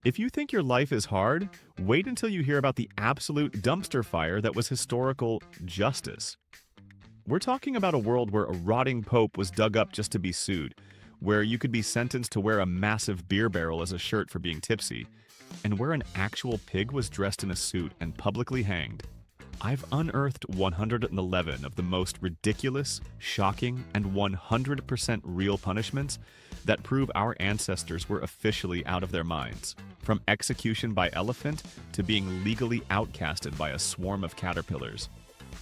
If you think your life is hard, wait until you hear about the absolute dumpster fire that was historical justice. We're talking about a world where a rotting pope was dug up just to be sued, where you could be sentenced to wear a massive beer barrel as a shirt for being tipsy, and where an actual pig was dressed in a suit and publicly hanged. I've unearthed 111 of the most ridiculous, shocking, and 100% real punishments that prove our ancestors were officially out of their minds, from execution by elephant to being legally outcasted by a swarm of caterpillars.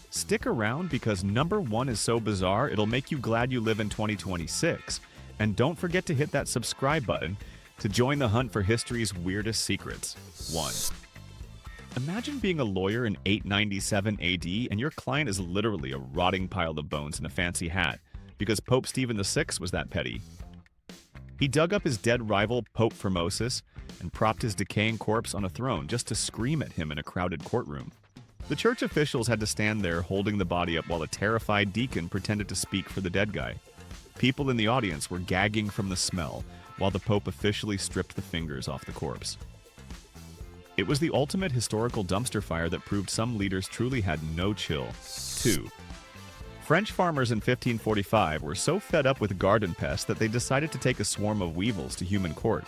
Stick around because number 1 is so bizarre it'll make you glad you live in 2026, and don't forget to hit that subscribe button to join the hunt for history's weirdest secrets. 1. Imagine being a lawyer in 897 AD and your client is literally a rotting pile of bones in a fancy hat, because Pope Stephen VI was that petty. He dug up his dead rival Pope Formosus and propped his decaying corpse on a throne just to scream at him in a crowded courtroom. The church officials had to stand there holding the body up while a terrified deacon pretended to speak for the dead guy. People in the audience were gagging from the smell while the Pope officially stripped the fingers off the corpse. It was the ultimate historical dumpster fire that proved some leaders truly had no chill. 2. French farmers in 1545 were so fed up with garden pests that they decided to take a swarm of weevils to human court.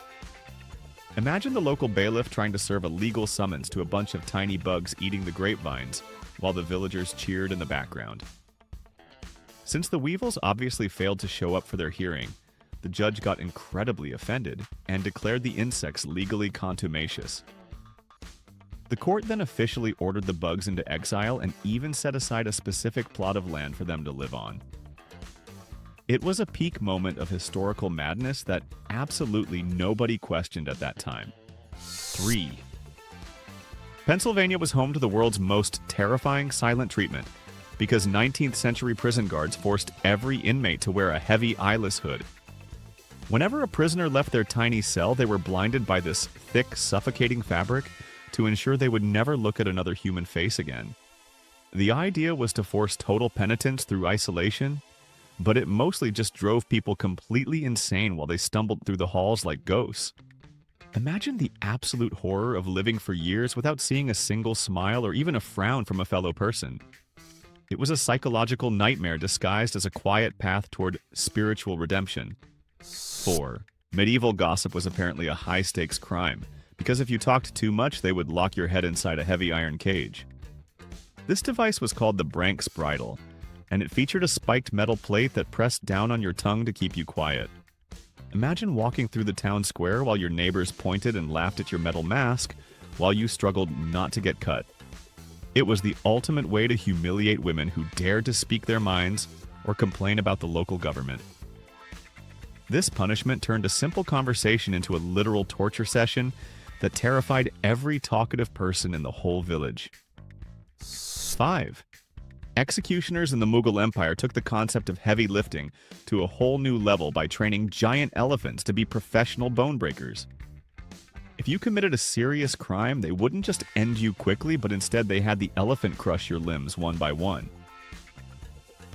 Imagine the local bailiff trying to serve a legal summons to a bunch of tiny bugs eating the grapevines, while the villagers cheered in the background. Since the weevils obviously failed to show up for their hearing, the judge got incredibly offended and declared the insects legally contumacious. The court then officially ordered the bugs into exile and even set aside a specific plot of land for them to live on. It was a peak moment of historical madness that absolutely nobody questioned at that time. 3. Pennsylvania was home to the world's most terrifying silent treatment because 19th century prison guards forced every inmate to wear a heavy eyeless hood. Whenever a prisoner left their tiny cell, they were blinded by this thick, suffocating fabric to ensure they would never look at another human face again. The idea was to force total penitence through isolation, but it mostly just drove people completely insane while they stumbled through the halls like ghosts. Imagine the absolute horror of living for years without seeing a single smile or even a frown from a fellow person. It was a psychological nightmare disguised as a quiet path toward spiritual redemption. 4. Medieval gossip was apparently a high-stakes crime, because if you talked too much, they would lock your head inside a heavy iron cage. This device was called the Branks bridle, and it featured a spiked metal plate that pressed down on your tongue to keep you quiet. Imagine walking through the town square while your neighbors pointed and laughed at your metal mask while you struggled not to get cut. It was the ultimate way to humiliate women who dared to speak their minds or complain about the local government. This punishment turned a simple conversation into a literal torture session that terrified every talkative person in the whole village. 5. Executioners in the Mughal Empire took the concept of heavy lifting to a whole new level by training giant elephants to be professional bone breakers. If you committed a serious crime, they wouldn't just end you quickly, but instead they had the elephant crush your limbs one by one.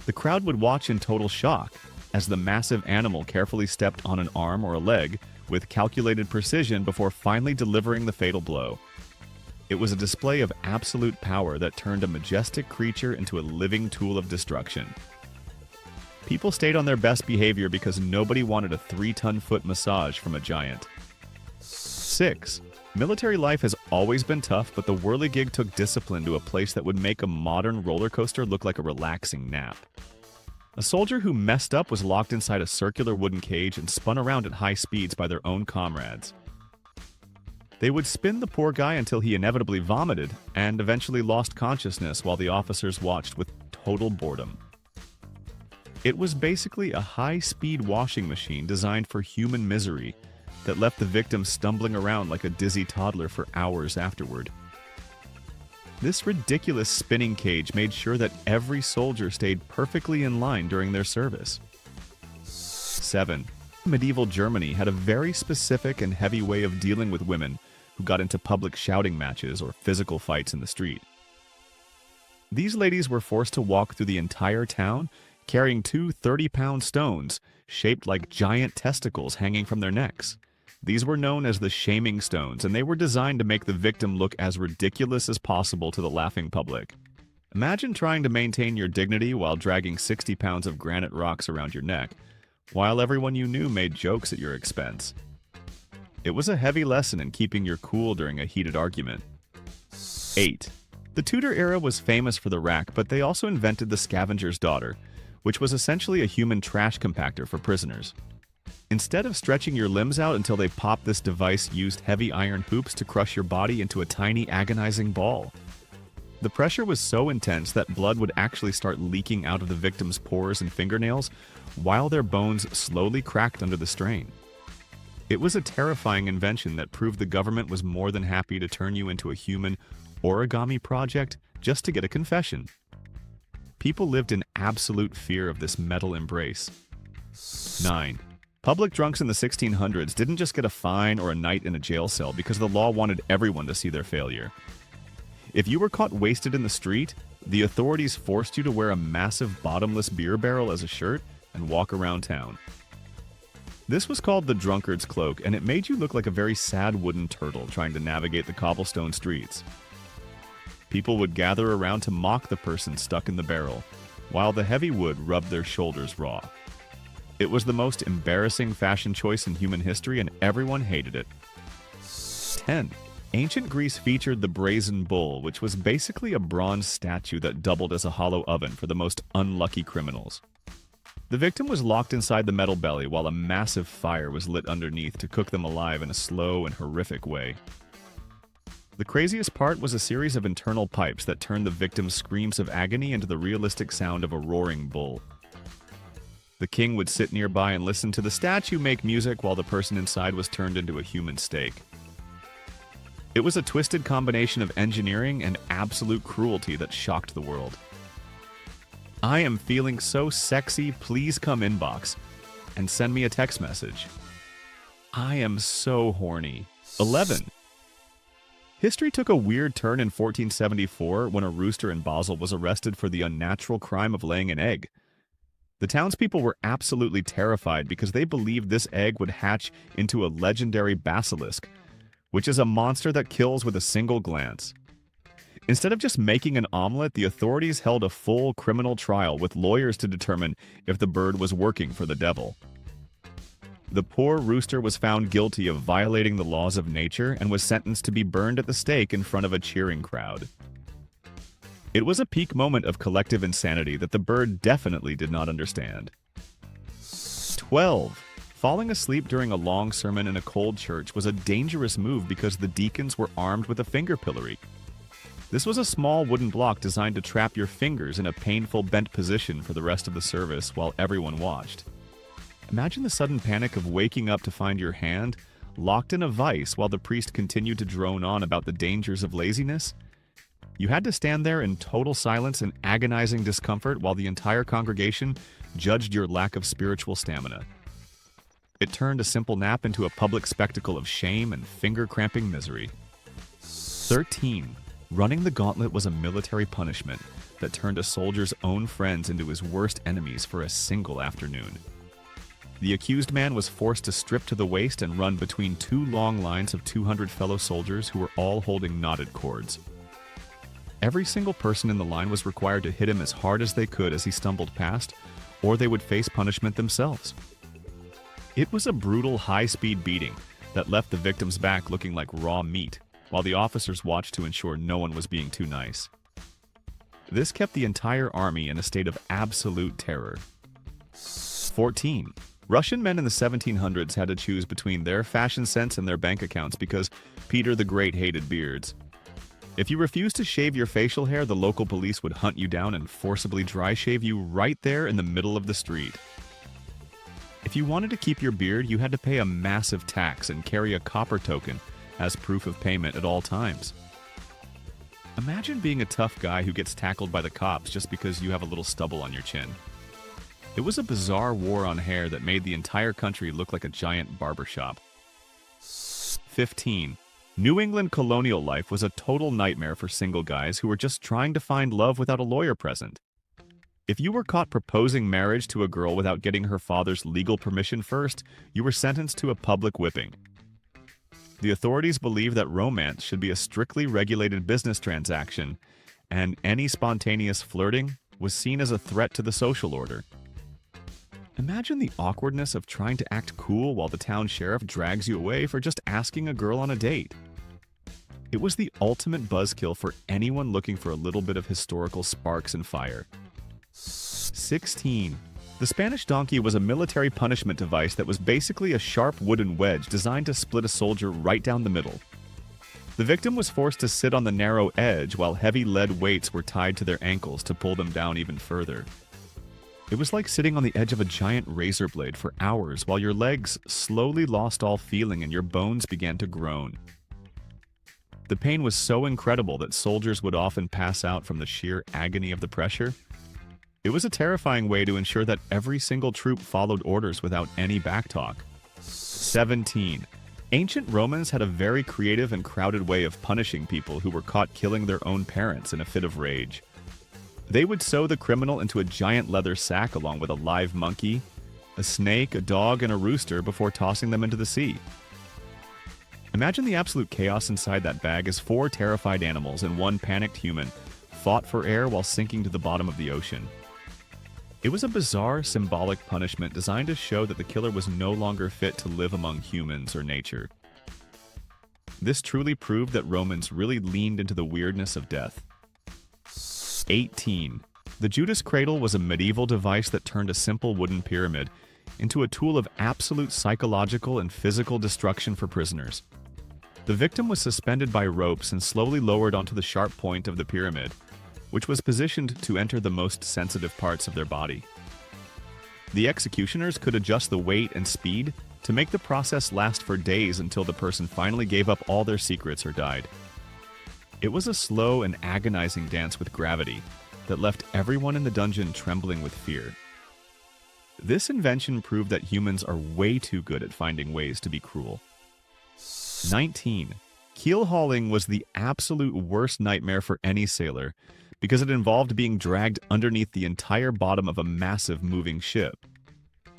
The crowd would watch in total shock as the massive animal carefully stepped on an arm or a leg with calculated precision before finally delivering the fatal blow. It was a display of absolute power that turned a majestic creature into a living tool of destruction. People stayed on their best behavior because nobody wanted a 3-ton-foot massage from a giant. 6. Military life has always been tough, but the whirligig took discipline to a place that would make a modern roller coaster look like a relaxing nap. A soldier who messed up was locked inside a circular wooden cage and spun around at high speeds by their own comrades. They would spin the poor guy until he inevitably vomited and eventually lost consciousness while the officers watched with total boredom. It was basically a high-speed washing machine designed for human misery that left the victim stumbling around like a dizzy toddler for hours afterward. This ridiculous spinning cage made sure that every soldier stayed perfectly in line during their service. 7. Medieval Germany had a very specific and heavy way of dealing with women who got into public shouting matches or physical fights in the street. These ladies were forced to walk through the entire town carrying 2 30-pound stones shaped like giant testicles hanging from their necks. These were known as the shaming stones, and they were designed to make the victim look as ridiculous as possible to the laughing public. Imagine trying to maintain your dignity while dragging 60 pounds of granite rocks around your neck, while everyone you knew made jokes at your expense. It was a heavy lesson in keeping your cool during a heated argument. 8. The Tudor era was famous for the rack, but they also invented the scavenger's daughter, which was essentially a human trash compactor for prisoners. Instead of stretching your limbs out until they popped, this device used heavy iron hoops to crush your body into a tiny, agonizing ball. The pressure was so intense that blood would actually start leaking out of the victim's pores and fingernails, while their bones slowly cracked under the strain. It was a terrifying invention that proved the government was more than happy to turn you into a human origami project just to get a confession. People lived in absolute fear of this metal embrace. 9. Public drunks in the 1600s didn't just get a fine or a night in a jail cell because the law wanted everyone to see their failure. If you were caught wasted in the street, the authorities forced you to wear a massive bottomless beer barrel as a shirt and walk around town. This was called the Drunkard's Cloak, and it made you look like a very sad wooden turtle trying to navigate the cobblestone streets. People would gather around to mock the person stuck in the barrel, while the heavy wood rubbed their shoulders raw. It was the most embarrassing fashion choice in human history, and everyone hated it. 10. Ancient Greece featured the brazen bull, which was basically a bronze statue that doubled as a hollow oven for the most unlucky criminals. The victim was locked inside the metal belly while a massive fire was lit underneath to cook them alive in a slow and horrific way. The craziest part was a series of internal pipes that turned the victim's screams of agony into the realistic sound of a roaring bull. The king would sit nearby and listen to the statue make music while the person inside was turned into a human steak. It was a twisted combination of engineering and absolute cruelty that shocked the world. I am feeling so sexy, please come inbox and send me a text message. I am so horny. 11. History took a weird turn in 1474 when a rooster in Basel was arrested for the unnatural crime of laying an egg. The townspeople were absolutely terrified because they believed this egg would hatch into a legendary basilisk, which is a monster that kills with a single glance. Instead of just making an omelet, the authorities held a full criminal trial with lawyers to determine if the bird was working for the devil. The poor rooster was found guilty of violating the laws of nature and was sentenced to be burned at the stake in front of a cheering crowd. It was a peak moment of collective insanity that the bird definitely did not understand. 12. Falling asleep during a long sermon in a cold church was a dangerous move because the deacons were armed with a finger pillory. This was a small wooden block designed to trap your fingers in a painful bent position for the rest of the service while everyone watched. Imagine the sudden panic of waking up to find your hand locked in a vice while the priest continued to drone on about the dangers of laziness. You had to stand there in total silence and agonizing discomfort while the entire congregation judged your lack of spiritual stamina. It turned a simple nap into a public spectacle of shame and finger-cramping misery. 13. Running the gauntlet was a military punishment that turned a soldier's own friends into his worst enemies for a single afternoon. The accused man was forced to strip to the waist and run between two long lines of 200 fellow soldiers who were all holding knotted cords. Every single person in the line was required to hit him as hard as they could as he stumbled past, or they would face punishment themselves. It was a brutal, high-speed beating that left the victim's back looking like raw meat, while the officers watched to ensure no one was being too nice. This kept the entire army in a state of absolute terror. 14. Russian men in the 1700s had to choose between their fashion sense and their bank accounts because Peter the Great hated beards. If you refused to shave your facial hair, the local police would hunt you down and forcibly dry shave you right there in the middle of the street. If you wanted to keep your beard, you had to pay a massive tax and carry a copper token as proof of payment at all times. Imagine being a tough guy who gets tackled by the cops just because you have a little stubble on your chin. It was a bizarre war on hair that made the entire country look like a giant barbershop. 15. New England colonial life was a total nightmare for single guys who were just trying to find love without a lawyer present. If you were caught proposing marriage to a girl without getting her father's legal permission first, you were sentenced to a public whipping. The authorities believed that romance should be a strictly regulated business transaction, and any spontaneous flirting was seen as a threat to the social order. Imagine the awkwardness of trying to act cool while the town sheriff drags you away for just asking a girl on a date. It was the ultimate buzzkill for anyone looking for a little bit of historical sparks and fire. 16. The Spanish donkey was a military punishment device that was basically a sharp wooden wedge designed to split a soldier right down the middle. The victim was forced to sit on the narrow edge while heavy lead weights were tied to their ankles to pull them down even further. It was like sitting on the edge of a giant razor blade for hours while your legs slowly lost all feeling and your bones began to groan. The pain was so incredible that soldiers would often pass out from the sheer agony of the pressure. It was a terrifying way to ensure that every single troop followed orders without any backtalk. 17. Ancient Romans had a very creative and crowded way of punishing people who were caught killing their own parents in a fit of rage. They would sew the criminal into a giant leather sack along with a live monkey, a snake, a dog, and a rooster before tossing them into the sea. Imagine the absolute chaos inside that bag as 4 terrified animals and 1 panicked human fought for air while sinking to the bottom of the ocean. It was a bizarre, symbolic punishment designed to show that the killer was no longer fit to live among humans or nature. This truly proved that Romans really leaned into the weirdness of death. 18. The Judas cradle was a medieval device that turned a simple wooden pyramid into a tool of absolute psychological and physical destruction for prisoners. The victim was suspended by ropes and slowly lowered onto the sharp point of the pyramid, which was positioned to enter the most sensitive parts of their body. The executioners could adjust the weight and speed to make the process last for days until the person finally gave up all their secrets or died. It was a slow and agonizing dance with gravity that left everyone in the dungeon trembling with fear. This invention proved that humans are way too good at finding ways to be cruel. 19. Keel hauling was the absolute worst nightmare for any sailor because it involved being dragged underneath the entire bottom of a massive moving ship.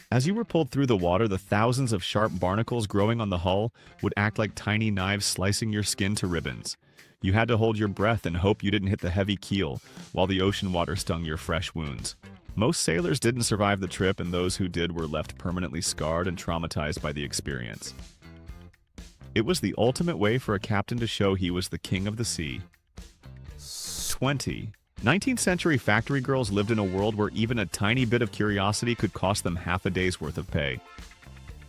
As you were pulled through the water, the thousands of sharp barnacles growing on the hull would act like tiny knives slicing your skin to ribbons. You had to hold your breath and hope you didn't hit the heavy keel while the ocean water stung your fresh wounds. Most sailors didn't survive the trip, and those who did were left permanently scarred and traumatized by the experience. It was the ultimate way for a captain to show he was the king of the sea. 20. 19th century factory girls lived in a world where even a tiny bit of curiosity could cost them half a day's worth of pay.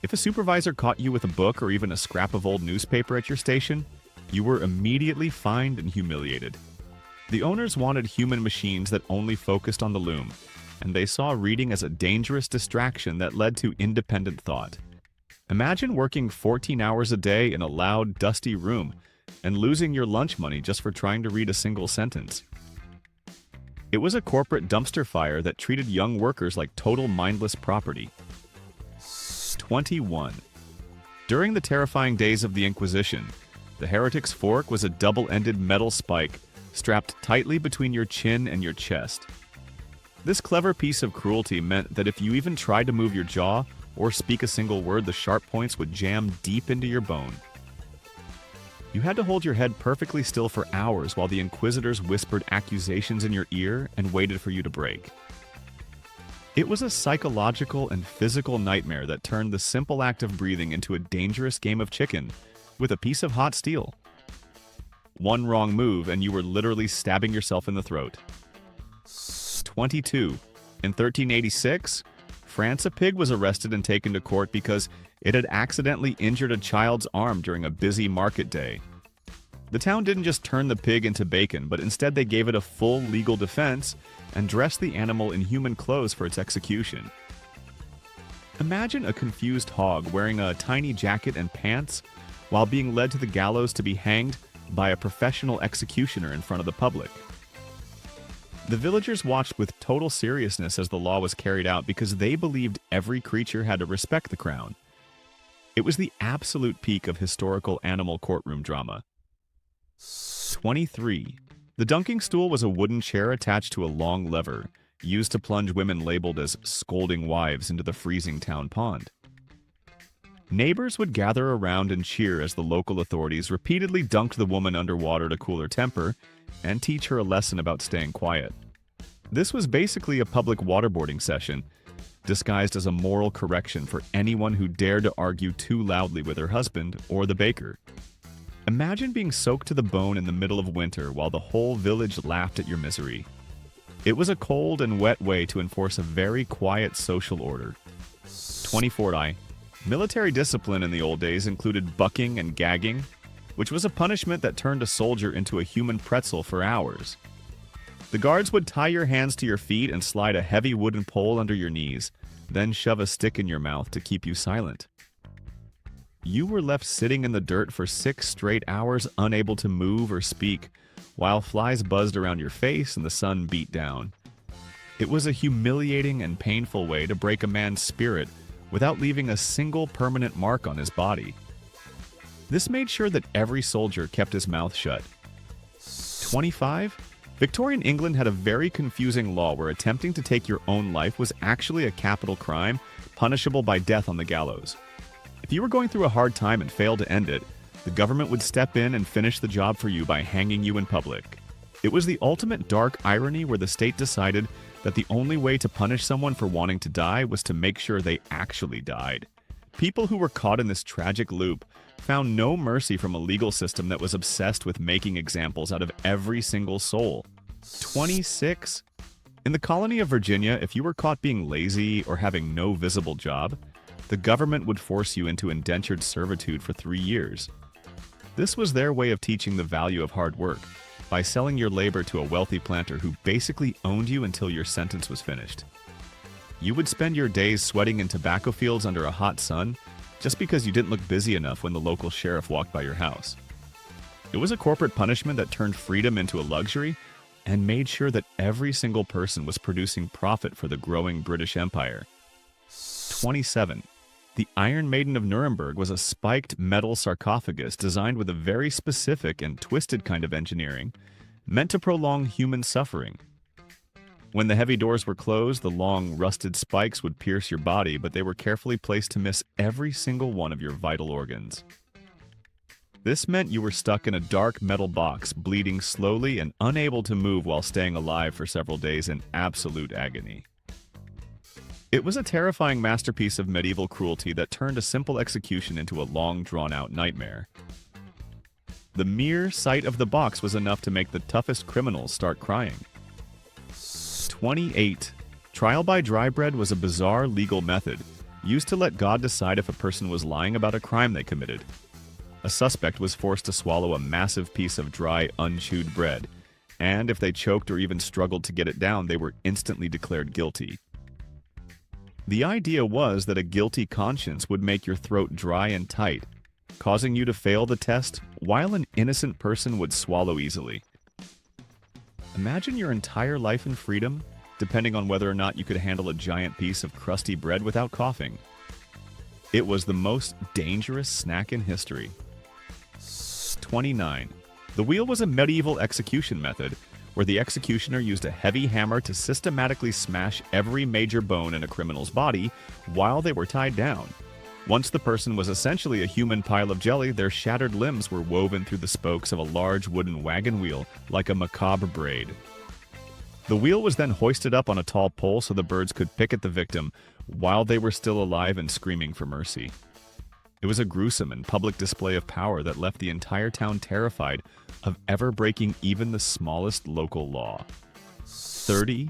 If a supervisor caught you with a book or even a scrap of old newspaper at your station, you were immediately fined and humiliated. The owners wanted human machines that only focused on the loom, and they saw reading as a dangerous distraction that led to independent thought. Imagine working 14 hours a day in a loud, dusty room and losing your lunch money just for trying to read a single sentence. It was a corporate dumpster fire that treated young workers like total mindless property. 21. During the terrifying days of the Inquisition, the heretic's fork was a double-ended metal spike strapped tightly between your chin and your chest. This clever piece of cruelty meant that if you even tried to move your jaw or speak a single word, the sharp points would jam deep into your bone. You had to hold your head perfectly still for hours while the inquisitors whispered accusations in your ear and waited for you to break. It was a psychological and physical nightmare that turned the simple act of breathing into a dangerous game of chicken with a piece of hot steel. One wrong move and you were literally stabbing yourself in the throat. 22. In 1386, France, a pig was arrested and taken to court because it had accidentally injured a child's arm during a busy market day. The town didn't just turn the pig into bacon, but instead they gave it a full legal defense and dressed the animal in human clothes for its execution. Imagine a confused hog wearing a tiny jacket and pants while being led to the gallows to be hanged by a professional executioner in front of the public. The villagers watched with total seriousness as the law was carried out because they believed every creature had to respect the crown. It was the absolute peak of historical animal courtroom drama. 23. The dunking stool was a wooden chair attached to a long lever, used to plunge women labeled as scolding wives into the freezing town pond. Neighbors would gather around and cheer as the local authorities repeatedly dunked the woman underwater to cool her temper and teach her a lesson about staying quiet. This was basically a public waterboarding session, disguised as a moral correction for anyone who dared to argue too loudly with her husband or the baker. Imagine being soaked to the bone in the middle of winter while the whole village laughed at your misery. It was a cold and wet way to enforce a very quiet social order. 24. Military discipline in the old days included bucking and gagging, which was a punishment that turned a soldier into a human pretzel for hours. The guards would tie your hands to your feet and slide a heavy wooden pole under your knees, then shove a stick in your mouth to keep you silent. You were left sitting in the dirt for 6 straight hours, unable to move or speak, while flies buzzed around your face and the sun beat down. It was a humiliating and painful way to break a man's spirit without leaving a single permanent mark on his body. This made sure that every soldier kept his mouth shut. 25. Victorian England had a very confusing law where attempting to take your own life was actually a capital crime, punishable by death on the gallows. If you were going through a hard time and failed to end it, the government would step in and finish the job for you by hanging you in public. It was the ultimate dark irony where the state decided that the only way to punish someone for wanting to die was to make sure they actually died. People who were caught in this tragic loop found no mercy from a legal system that was obsessed with making examples out of every single soul. 26. In the colony of Virginia, if you were caught being lazy or having no visible job, the government would force you into indentured servitude for 3 years. This was their way of teaching the value of hard work, by selling your labor to a wealthy planter who basically owned you until your sentence was finished. You would spend your days sweating in tobacco fields under a hot sun just because you didn't look busy enough when the local sheriff walked by your house. It was a corporate punishment that turned freedom into a luxury and made sure that every single person was producing profit for the growing British Empire. 27. The Iron Maiden of Nuremberg was a spiked metal sarcophagus designed with a very specific and twisted kind of engineering, meant to prolong human suffering. When the heavy doors were closed, the long, rusted spikes would pierce your body, but they were carefully placed to miss every single one of your vital organs. This meant you were stuck in a dark metal box, bleeding slowly and unable to move while staying alive for several days in absolute agony. It was a terrifying masterpiece of medieval cruelty that turned a simple execution into a long, drawn-out nightmare. The mere sight of the box was enough to make the toughest criminals start crying. 28. Trial by dry bread was a bizarre legal method used to let God decide if a person was lying about a crime they committed. A suspect was forced to swallow a massive piece of dry, unchewed bread, and if they choked or even struggled to get it down, they were instantly declared guilty. The idea was that a guilty conscience would make your throat dry and tight, causing you to fail the test while an innocent person would swallow easily. Imagine your entire life in freedom, depending on whether or not you could handle a giant piece of crusty bread without coughing. It was the most dangerous snack in history. 29. The wheel was a medieval execution method where the executioner used a heavy hammer to systematically smash every major bone in a criminal's body while they were tied down. Once the person was essentially a human pile of jelly, their shattered limbs were woven through the spokes of a large wooden wagon wheel like a macabre braid. The wheel was then hoisted up on a tall pole so the birds could pick at the victim while they were still alive and screaming for mercy. It was a gruesome and public display of power that left the entire town terrified of ever breaking even the smallest local law. 30.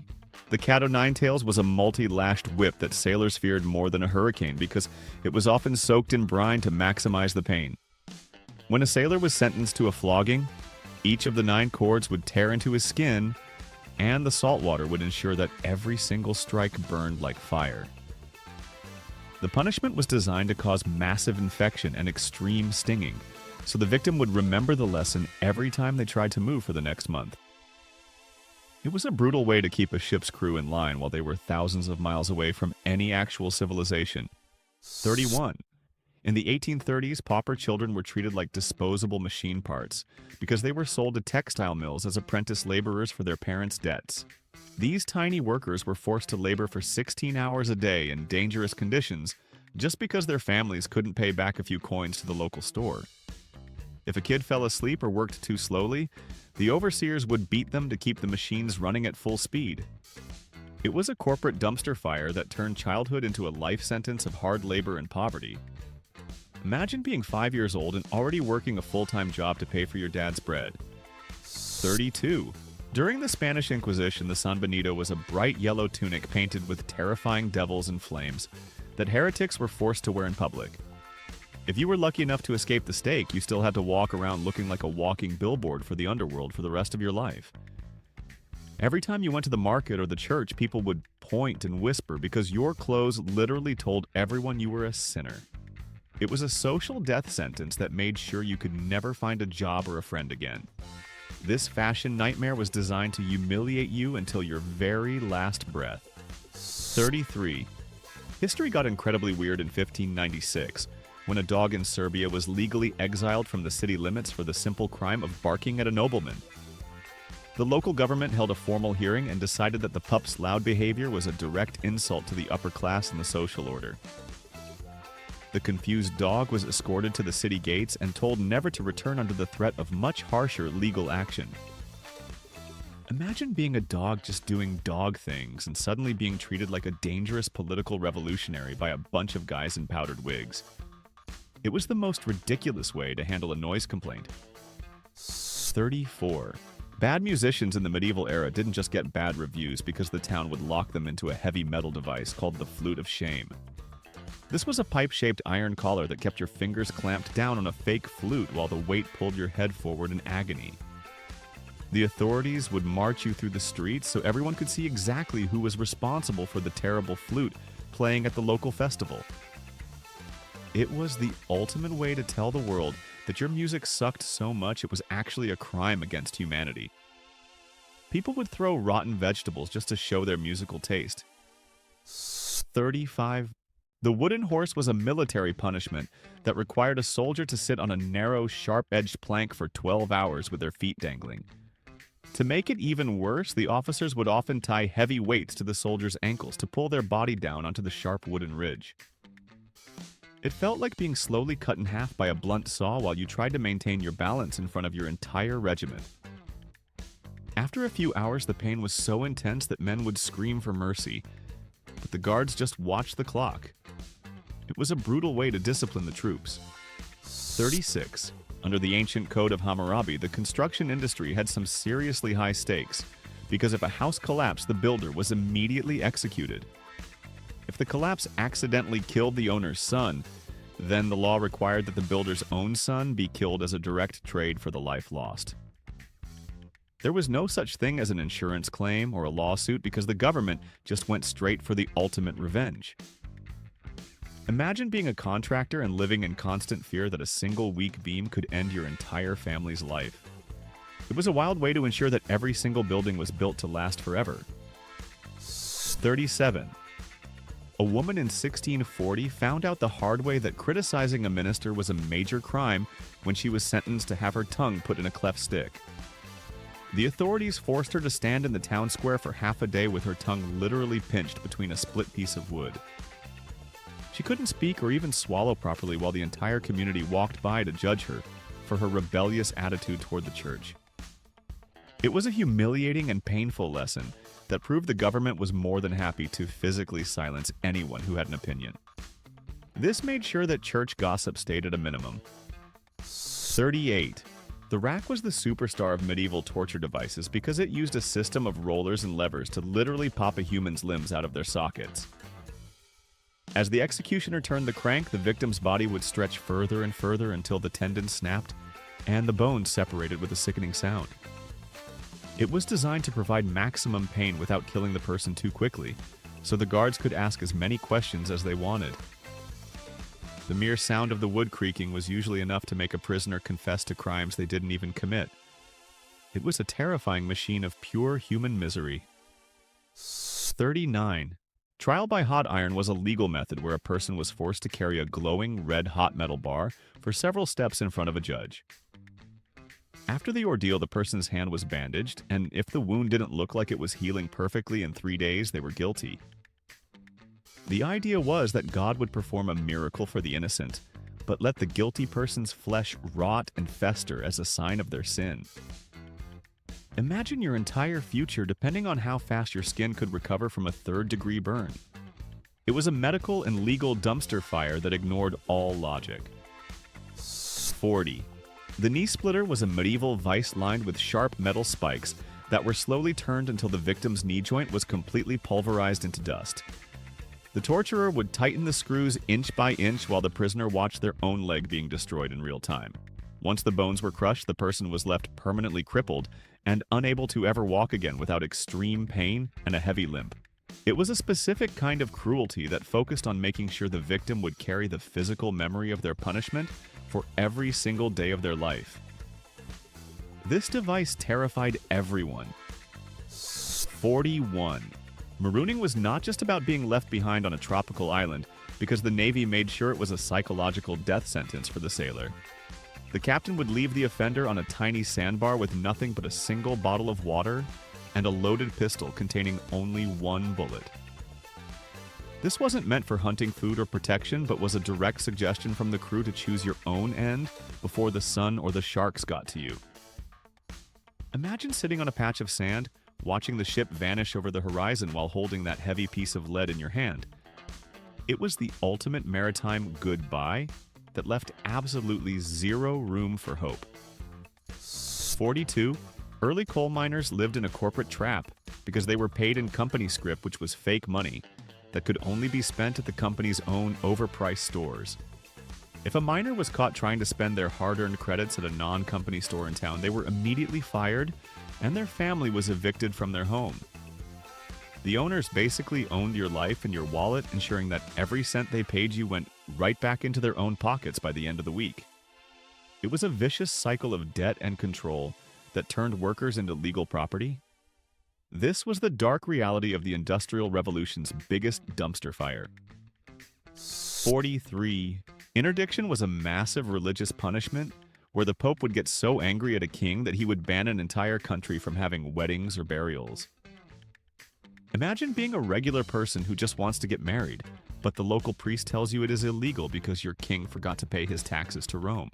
The cat o' nine tails was a multi-lashed whip that sailors feared more than a hurricane because it was often soaked in brine to maximize the pain. When a sailor was sentenced to a flogging, each of the 9 cords would tear into his skin, and the salt water would ensure that every single strike burned like fire. The punishment was designed to cause massive infection and extreme stinging, so the victim would remember the lesson every time they tried to move for the next month. It was a brutal way to keep a ship's crew in line while they were thousands of miles away from any actual civilization. 31. In the 1830s, pauper children were treated like disposable machine parts because they were sold to textile mills as apprentice laborers for their parents' debts. These tiny workers were forced to labor for 16 hours a day in dangerous conditions just because their families couldn't pay back a few coins to the local store. If a kid fell asleep or worked too slowly, the overseers would beat them to keep the machines running at full speed. It was a corporate dumpster fire that turned childhood into a life sentence of hard labor and poverty. Imagine being 5 years old and already working a full-time job to pay for your dad's bread. 32. During the Spanish Inquisition, the San Benito was a bright yellow tunic painted with terrifying devils and flames that heretics were forced to wear in public. If you were lucky enough to escape the stake, you still had to walk around looking like a walking billboard for the underworld for the rest of your life. Every time you went to the market or the church, people would point and whisper because your clothes literally told everyone you were a sinner. It was a social death sentence that made sure you could never find a job or a friend again. This fashion nightmare was designed to humiliate you until your very last breath. 33. History got incredibly weird in 1596, when a dog in Serbia was legally exiled from the city limits for the simple crime of barking at a nobleman. The local government held a formal hearing and decided that the pup's loud behavior was a direct insult to the upper class and the social order. The confused dog was escorted to the city gates and told never to return under the threat of much harsher legal action. Imagine being a dog just doing dog things and suddenly being treated like a dangerous political revolutionary by a bunch of guys in powdered wigs. It was the most ridiculous way to handle a noise complaint. 34. Bad musicians in the medieval era didn't just get bad reviews because the town would lock them into a heavy metal device called the flute of shame. This was a pipe-shaped iron collar that kept your fingers clamped down on a fake flute while the weight pulled your head forward in agony. The authorities would march you through the streets so everyone could see exactly who was responsible for the terrible flute playing at the local festival. It was the ultimate way to tell the world that your music sucked so much it was actually a crime against humanity. People would throw rotten vegetables just to show their musical taste. 35. The wooden horse was a military punishment that required a soldier to sit on a narrow, sharp-edged plank for 12 hours with their feet dangling. To make it even worse, the officers would often tie heavy weights to the soldiers' ankles to pull their body down onto the sharp wooden ridge. It felt like being slowly cut in half by a blunt saw while you tried to maintain your balance in front of your entire regiment. After a few hours, the pain was so intense that men would scream for mercy, but the guards just watched the clock. It was a brutal way to discipline the troops. 36. Under the ancient code of Hammurabi, the construction industry had some seriously high stakes, because if a house collapsed, the builder was immediately executed. If the collapse accidentally killed the owner's son, then the law required that the builder's own son be killed as a direct trade for the life lost. There was no such thing as an insurance claim or a lawsuit because the government just went straight for the ultimate revenge. Imagine being a contractor and living in constant fear that a single weak beam could end your entire family's life. It was a wild way to ensure that every single building was built to last forever. 37. A woman in 1640 found out the hard way that criticizing a minister was a major crime when she was sentenced to have her tongue put in a cleft stick. The authorities forced her to stand in the town square for half a day with her tongue literally pinched between a split piece of wood. She couldn't speak or even swallow properly while the entire community walked by to judge her for her rebellious attitude toward the church. It was a humiliating and painful lesson that proved the government was more than happy to physically silence anyone who had an opinion. This made sure that church gossip stayed at a minimum. 38. The rack was the superstar of medieval torture devices because it used a system of rollers and levers to literally pop a human's limbs out of their sockets. As the executioner turned the crank, the victim's body would stretch further and further until the tendons snapped and the bones separated with a sickening sound. It was designed to provide maximum pain without killing the person too quickly, so the guards could ask as many questions as they wanted. The mere sound of the wood creaking was usually enough to make a prisoner confess to crimes they didn't even commit. It was a terrifying machine of pure human misery. 39. Trial by hot iron was a legal method where a person was forced to carry a glowing red hot metal bar for several steps in front of a judge. After the ordeal, the person's hand was bandaged, and if the wound didn't look like it was healing perfectly in 3 days, they were guilty. The idea was that God would perform a miracle for the innocent, but let the guilty person's flesh rot and fester as a sign of their sin. Imagine your entire future depending on how fast your skin could recover from a third-degree burn. It was a medical and legal dumpster fire that ignored all logic. 40. The knee splitter was a medieval vice lined with sharp metal spikes that were slowly turned until the victim's knee joint was completely pulverized into dust. The torturer would tighten the screws inch by inch while the prisoner watched their own leg being destroyed in real time. Once the bones were crushed, the person was left permanently crippled and unable to ever walk again without extreme pain and a heavy limp. It was a specific kind of cruelty that focused on making sure the victim would carry the physical memory of their punishment for every single day of their life. This device terrified everyone. 41. Marooning was not just about being left behind on a tropical island, because the Navy made sure it was a psychological death sentence for the sailor. The captain would leave the offender on a tiny sandbar with nothing but a single bottle of water and a loaded pistol containing only one bullet. This wasn't meant for hunting food or protection, but was a direct suggestion from the crew to choose your own end before the sun or the sharks got to you. Imagine sitting on a patch of sand, watching the ship vanish over the horizon while holding that heavy piece of lead in your hand. It was the ultimate maritime goodbye that left absolutely zero room for hope. 42. Early coal miners lived in a corporate trap because they were paid in company scrip, which was fake money that could only be spent at the company's own overpriced stores. If a miner was caught trying to spend their hard-earned credits at a non-company store in town, they were immediately fired and their family was evicted from their home. The owners basically owned your life and your wallet, ensuring that every cent they paid you went right back into their own pockets by the end of the week. It was a vicious cycle of debt and control that turned workers into legal property. This was the dark reality of the Industrial Revolution's biggest dumpster fire. 43. Interdiction was a massive religious punishment where the Pope would get so angry at a king that he would ban an entire country from having weddings or burials. Imagine being a regular person who just wants to get married, but the local priest tells you it is illegal because your king forgot to pay his taxes to Rome.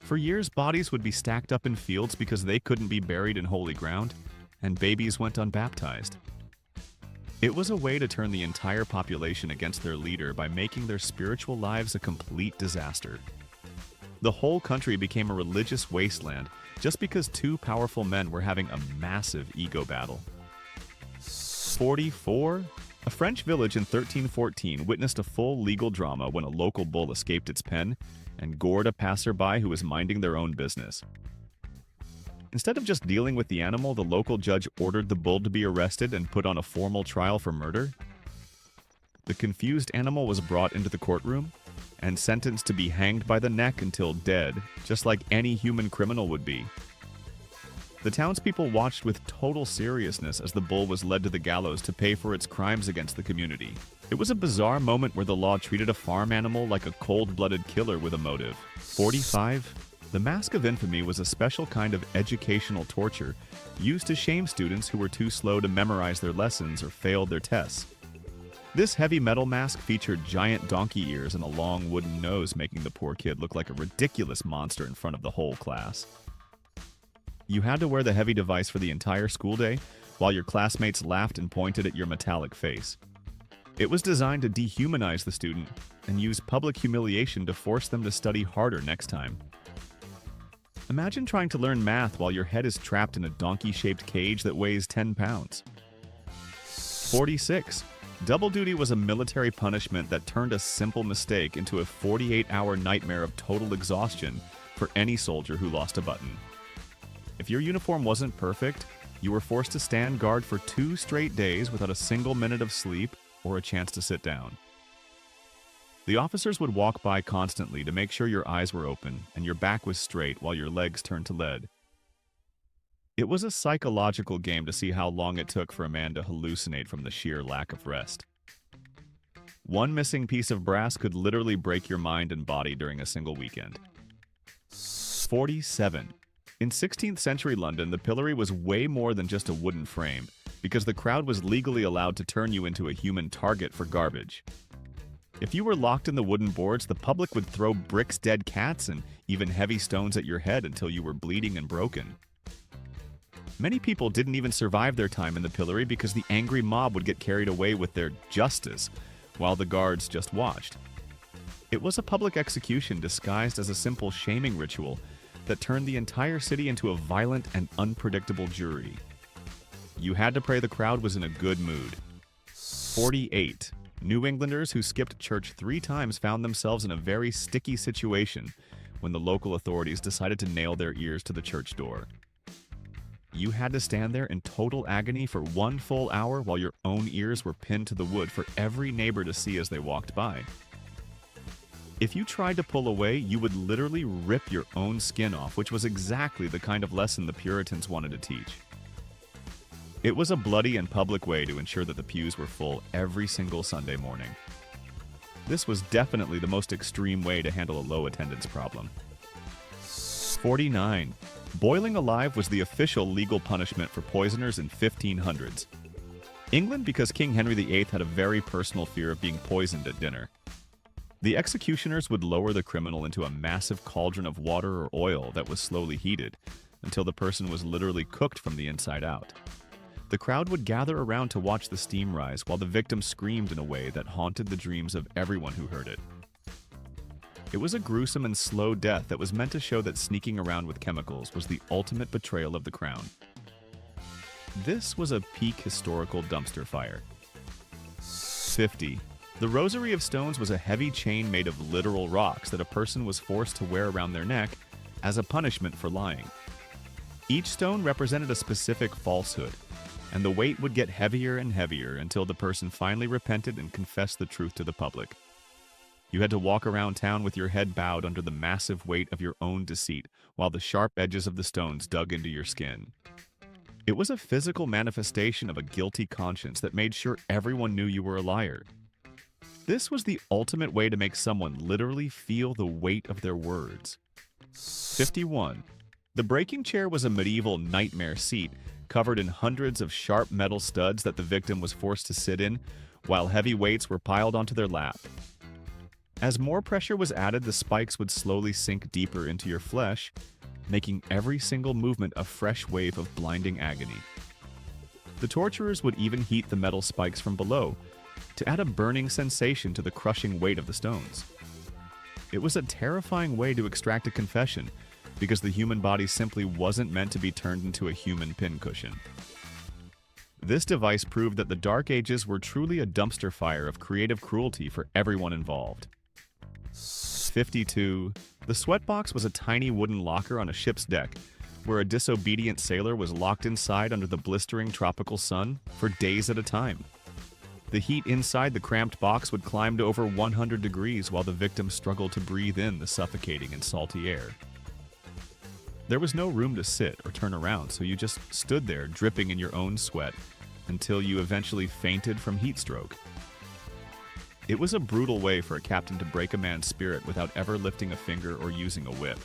For years, bodies would be stacked up in fields because they couldn't be buried in holy ground, and babies went unbaptized. It was a way to turn the entire population against their leader by making their spiritual lives a complete disaster. The whole country became a religious wasteland just because two powerful men were having a massive ego battle. 44. A French village in 1314 witnessed a full legal drama when a local bull escaped its pen and gored a passerby who was minding their own business. Instead of just dealing with the animal, the local judge ordered the bull to be arrested and put on a formal trial for murder. The confused animal was brought into the courtroom and sentenced to be hanged by the neck until dead, just like any human criminal would be. The townspeople watched with total seriousness as the bull was led to the gallows to pay for its crimes against the community. It was a bizarre moment where the law treated a farm animal like a cold-blooded killer with a motive. 45. The Mask of Infamy was a special kind of educational torture used to shame students who were too slow to memorize their lessons or failed their tests. This heavy metal mask featured giant donkey ears and a long wooden nose, making the poor kid look like a ridiculous monster in front of the whole class. You had to wear the heavy device for the entire school day, while your classmates laughed and pointed at your metallic face. It was designed to dehumanize the student and use public humiliation to force them to study harder next time. Imagine trying to learn math while your head is trapped in a donkey-shaped cage that weighs 10 pounds. 46. Double duty was a military punishment that turned a simple mistake into a 48-hour nightmare of total exhaustion for any soldier who lost a button. If your uniform wasn't perfect, you were forced to stand guard for 2 straight days without a single minute of sleep or a chance to sit down. The officers would walk by constantly to make sure your eyes were open and your back was straight while your legs turned to lead. It was a psychological game to see how long it took for a man to hallucinate from the sheer lack of rest. One missing piece of brass could literally break your mind and body during a single weekend. 47. In 16th century London, the pillory was way more than just a wooden frame. because the crowd was legally allowed to turn you into a human target for garbage. If you were locked in the wooden boards, the public would throw bricks, dead cats, and even heavy stones at your head until you were bleeding and broken. Many people didn't even survive their time in the pillory because the angry mob would get carried away with their justice, while the guards just watched. It was a public execution disguised as a simple shaming ritual that turned the entire city into a violent and unpredictable jury. You had to pray the crowd was in a good mood. 48. New Englanders who skipped church 3 times found themselves in a very sticky situation when the local authorities decided to nail their ears to the church door. You had to stand there in total agony for 1 full hour while your own ears were pinned to the wood for every neighbor to see as they walked by. If you tried to pull away, you would literally rip your own skin off, which was exactly the kind of lesson the Puritans wanted to teach. It was a bloody and public way to ensure that the pews were full every single Sunday morning. This was definitely the most extreme way to handle a low attendance problem. 49. Boiling alive was the official legal punishment for poisoners in 1500s. England, because King Henry VIII had a very personal fear of being poisoned at dinner. The executioners would lower the criminal into a massive cauldron of water or oil that was slowly heated until the person was literally cooked from the inside out. The crowd would gather around to watch the steam rise while the victim screamed in a way that haunted the dreams of everyone who heard it. It was a gruesome and slow death that was meant to show that sneaking around with chemicals was the ultimate betrayal of the crown. This was a peak historical dumpster fire. 50. The Rosary of Stones was a heavy chain made of literal rocks that a person was forced to wear around their neck as a punishment for lying. Each stone represented a specific falsehood, and the weight would get heavier and heavier until the person finally repented and confessed the truth to the public. You had to walk around town with your head bowed under the massive weight of your own deceit while the sharp edges of the stones dug into your skin. It was a physical manifestation of a guilty conscience that made sure everyone knew you were a liar. This was the ultimate way to make someone literally feel the weight of their words. 51. The breaking chair was a medieval nightmare seat covered in hundreds of sharp metal studs that the victim was forced to sit in while heavy weights were piled onto their lap. As more pressure was added, the spikes would slowly sink deeper into your flesh, making every single movement a fresh wave of blinding agony. The torturers would even heat the metal spikes from below to add a burning sensation to the crushing weight of the stones. It was a terrifying way to extract a confession because the human body simply wasn't meant to be turned into a human pincushion. This device proved that the Dark Ages were truly a dumpster fire of creative cruelty for everyone involved. 52. The sweatbox was a tiny wooden locker on a ship's deck, where a disobedient sailor was locked inside under the blistering tropical sun for days at a time. The heat inside the cramped box would climb to over 100 degrees while the victim struggled to breathe in the suffocating and salty air. There was no room to sit or turn around, so you just stood there dripping in your own sweat until you eventually fainted from heat stroke. It was a brutal way for a captain to break a man's spirit without ever lifting a finger or using a whip.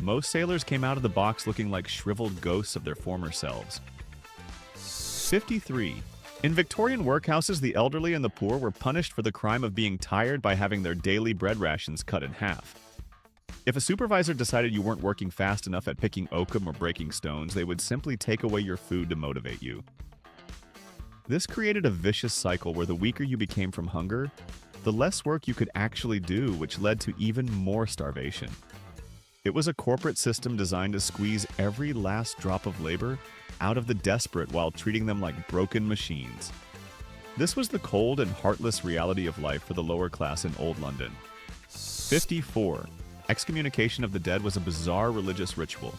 Most sailors came out of the box looking like shriveled ghosts of their former selves. 53. In Victorian workhouses, the elderly and the poor were punished for the crime of being tired by having their daily bread rations cut in half. If a supervisor decided you weren't working fast enough at picking oakum or breaking stones, they would simply take away your food to motivate you. This created a vicious cycle where the weaker you became from hunger, the less work you could actually do, which led to even more starvation. It was a corporate system designed to squeeze every last drop of labor out of the desperate while treating them like broken machines. This was the cold and heartless reality of life for the lower class in Old London. 54. Excommunication of the dead was a bizarre religious ritual,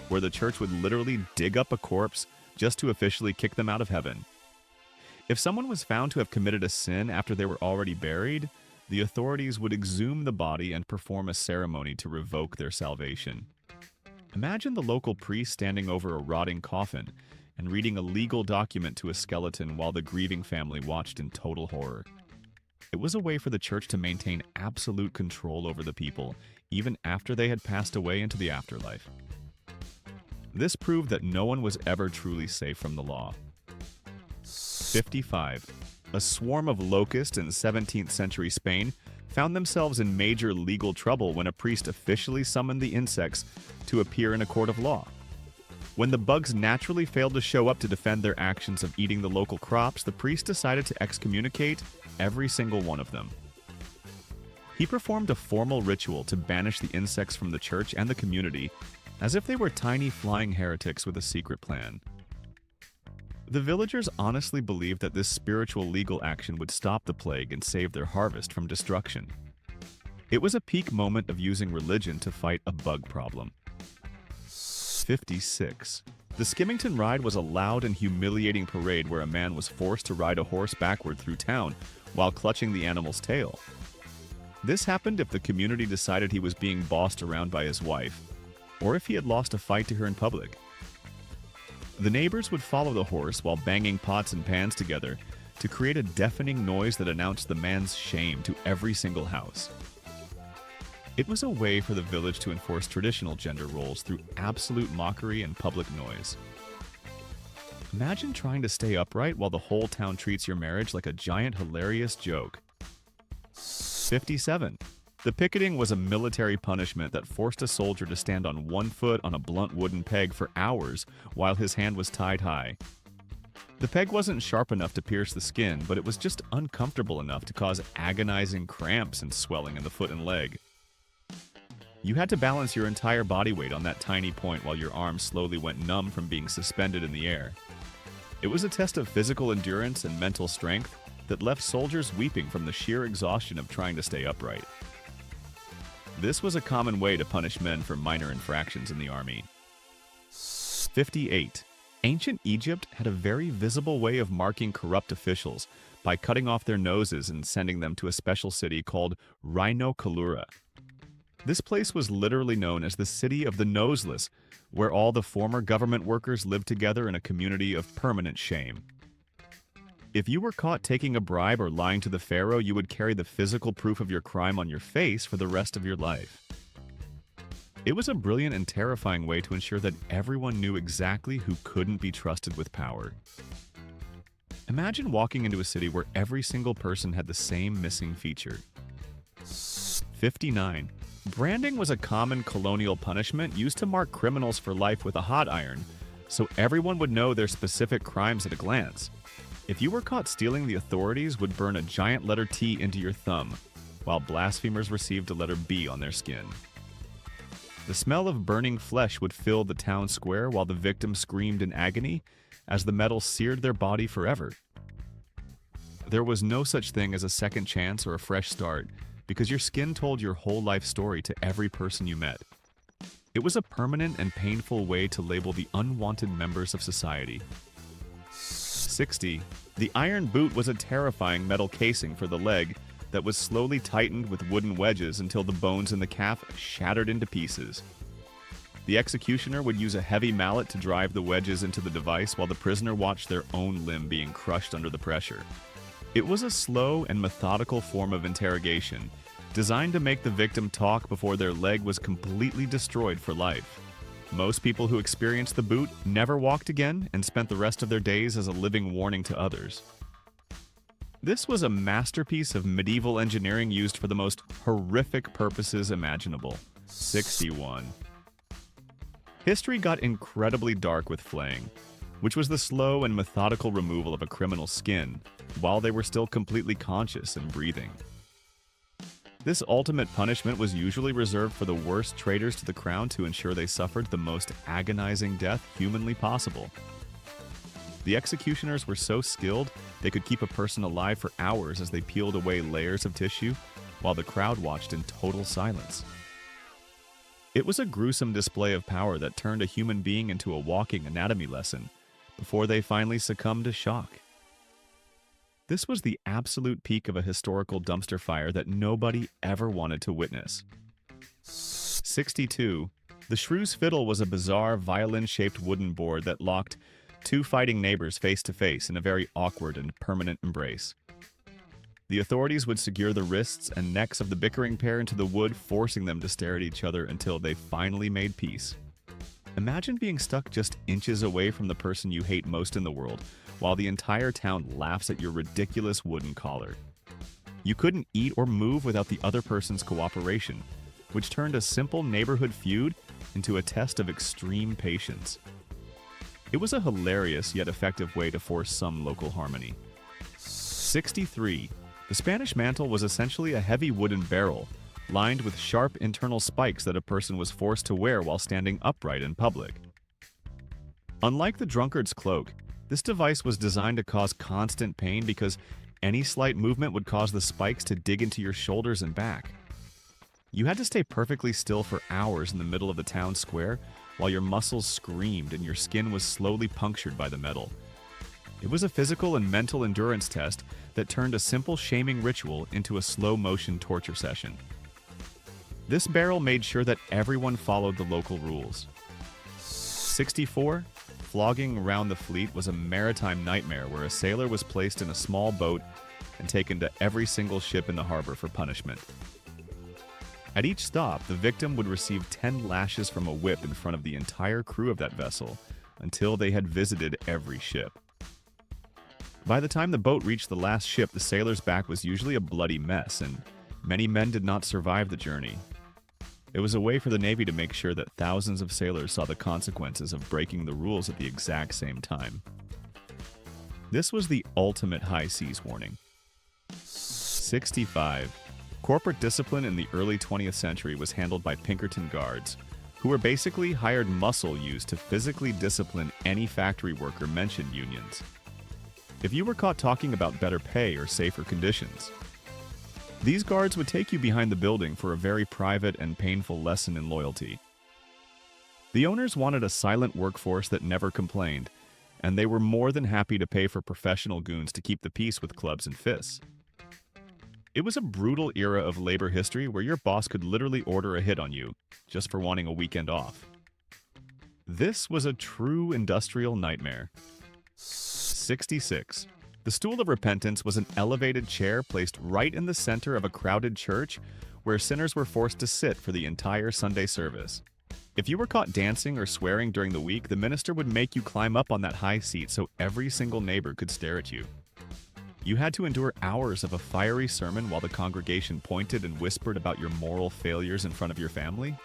where the church would literally dig up a corpse just to officially kick them out of heaven. If someone was found to have committed a sin after they were already buried, the authorities would exhume the body and perform a ceremony to revoke their salvation. Imagine the local priest standing over a rotting coffin and reading a legal document to a skeleton while the grieving family watched in total horror. It was a way for the church to maintain absolute control over the people, even after they had passed away into the afterlife. This proved that no one was ever truly safe from the law. 55. A swarm of locusts in 17th century Spain found themselves in major legal trouble when a priest officially summoned the insects to appear in a court of law. When the bugs naturally failed to show up to defend their actions of eating the local crops, the priest decided to excommunicate every single one of them. He performed a formal ritual to banish the insects from the church and the community, as if they were tiny flying heretics with a secret plan. The villagers honestly believed that this spiritual legal action would stop the plague and save their harvest from destruction. It was a peak moment of using religion to fight a bug problem. 56. The Skimmington Ride was a loud and humiliating parade where a man was forced to ride a horse backward through town while clutching the animal's tail. This happened if the community decided he was being bossed around by his wife, or if he had lost a fight to her in public. The neighbors would follow the horse while banging pots and pans together to create a deafening noise that announced the man's shame to every single house. It was a way for the village to enforce traditional gender roles through absolute mockery and public noise. Imagine trying to stay upright while the whole town treats your marriage like a giant hilarious joke. 57. The picketing was a military punishment that forced a soldier to stand on one foot on a blunt wooden peg for hours while his hand was tied high. The peg wasn't sharp enough to pierce the skin, but it was just uncomfortable enough to cause agonizing cramps and swelling in the foot and leg. You had to balance your entire body weight on that tiny point while your arms slowly went numb from being suspended in the air. It was a test of physical endurance and mental strength that left soldiers weeping from the sheer exhaustion of trying to stay upright. This was a common way to punish men for minor infractions in the army. 58. Ancient Egypt had a very visible way of marking corrupt officials by cutting off their noses and sending them to a special city called Rhinocolura. This place was literally known as the City of the Noseless, where all the former government workers lived together in a community of permanent shame. If you were caught taking a bribe or lying to the pharaoh, you would carry the physical proof of your crime on your face for the rest of your life. It was a brilliant and terrifying way to ensure that everyone knew exactly who couldn't be trusted with power. Imagine walking into a city where every single person had the same missing feature. 59. Branding was a common colonial punishment used to mark criminals for life with a hot iron, so everyone would know their specific crimes at a glance. If you were caught stealing, the authorities would burn a giant letter T into your thumb, while blasphemers received a letter B on their skin. The smell of burning flesh would fill the town square while the victim screamed in agony as the metal seared their body forever. There was no such thing as a second chance or a fresh start, because your skin told your whole life story to every person you met. It was a permanent and painful way to label the unwanted members of society. 60. The iron boot was a terrifying metal casing for the leg that was slowly tightened with wooden wedges until the bones in the calf shattered into pieces. The executioner would use a heavy mallet to drive the wedges into the device while the prisoner watched their own limb being crushed under the pressure. It was a slow and methodical form of interrogation, designed to make the victim talk before their leg was completely destroyed for life. Most people who experienced the boot never walked again and spent the rest of their days as a living warning to others. This was a masterpiece of medieval engineering used for the most horrific purposes imaginable. 61. History got incredibly dark with flaying, which was the slow and methodical removal of a criminal's skin while they were still completely conscious and breathing. This ultimate punishment was usually reserved for the worst traitors to the crown to ensure they suffered the most agonizing death humanly possible. The executioners were so skilled they could keep a person alive for hours as they peeled away layers of tissue while the crowd watched in total silence. It was a gruesome display of power that turned a human being into a walking anatomy lesson before they finally succumbed to shock. This was the absolute peak of a historical dumpster fire that nobody ever wanted to witness. 62. The Shrew's Fiddle was a bizarre violin-shaped wooden board that locked two fighting neighbors face to face in a very awkward and permanent embrace. The authorities would secure the wrists and necks of the bickering pair into the wood, forcing them to stare at each other until they finally made peace. Imagine being stuck just inches away from the person you hate most in the world, while the entire town laughs at your ridiculous wooden collar. You couldn't eat or move without the other person's cooperation, which turned a simple neighborhood feud into a test of extreme patience. It was a hilarious yet effective way to force some local harmony. 63. The Spanish mantle was essentially a heavy wooden barrel, lined with sharp internal spikes that a person was forced to wear while standing upright in public. Unlike the drunkard's cloak, this device was designed to cause constant pain because any slight movement would cause the spikes to dig into your shoulders and back. You had to stay perfectly still for hours in the middle of the town square while your muscles screamed and your skin was slowly punctured by the metal. It was a physical and mental endurance test that turned a simple shaming ritual into a slow-motion torture session. This barrel made sure that everyone followed the local rules. 64. Flogging around the fleet was a maritime nightmare where a sailor was placed in a small boat and taken to every single ship in the harbor for punishment. At each stop, the victim would receive 10 lashes from a whip in front of the entire crew of that vessel until they had visited every ship. By the time the boat reached the last ship, the sailor's back was usually a bloody mess, and many men did not survive the journey. It was a way for the Navy to make sure that thousands of sailors saw the consequences of breaking the rules at the exact same time. This was the ultimate high seas warning. 65. Corporate discipline in the early 20th century was handled by Pinkerton guards, who were basically hired muscle used to physically discipline any factory worker mentioned unions. If you were caught talking about better pay or safer conditions, these guards would take you behind the building for a very private and painful lesson in loyalty. The owners wanted a silent workforce that never complained, and they were more than happy to pay for professional goons to keep the peace with clubs and fists. It was a brutal era of labor history where your boss could literally order a hit on you just for wanting a weekend off. This was a true industrial nightmare. 66. The Stool of Repentance was an elevated chair placed right in the center of a crowded church where sinners were forced to sit for the entire Sunday service. If you were caught dancing or swearing during the week, the minister would make you climb up on that high seat so every single neighbor could stare at you. You had to endure hours of a fiery sermon while the congregation pointed and whispered about your moral failures in front of your family.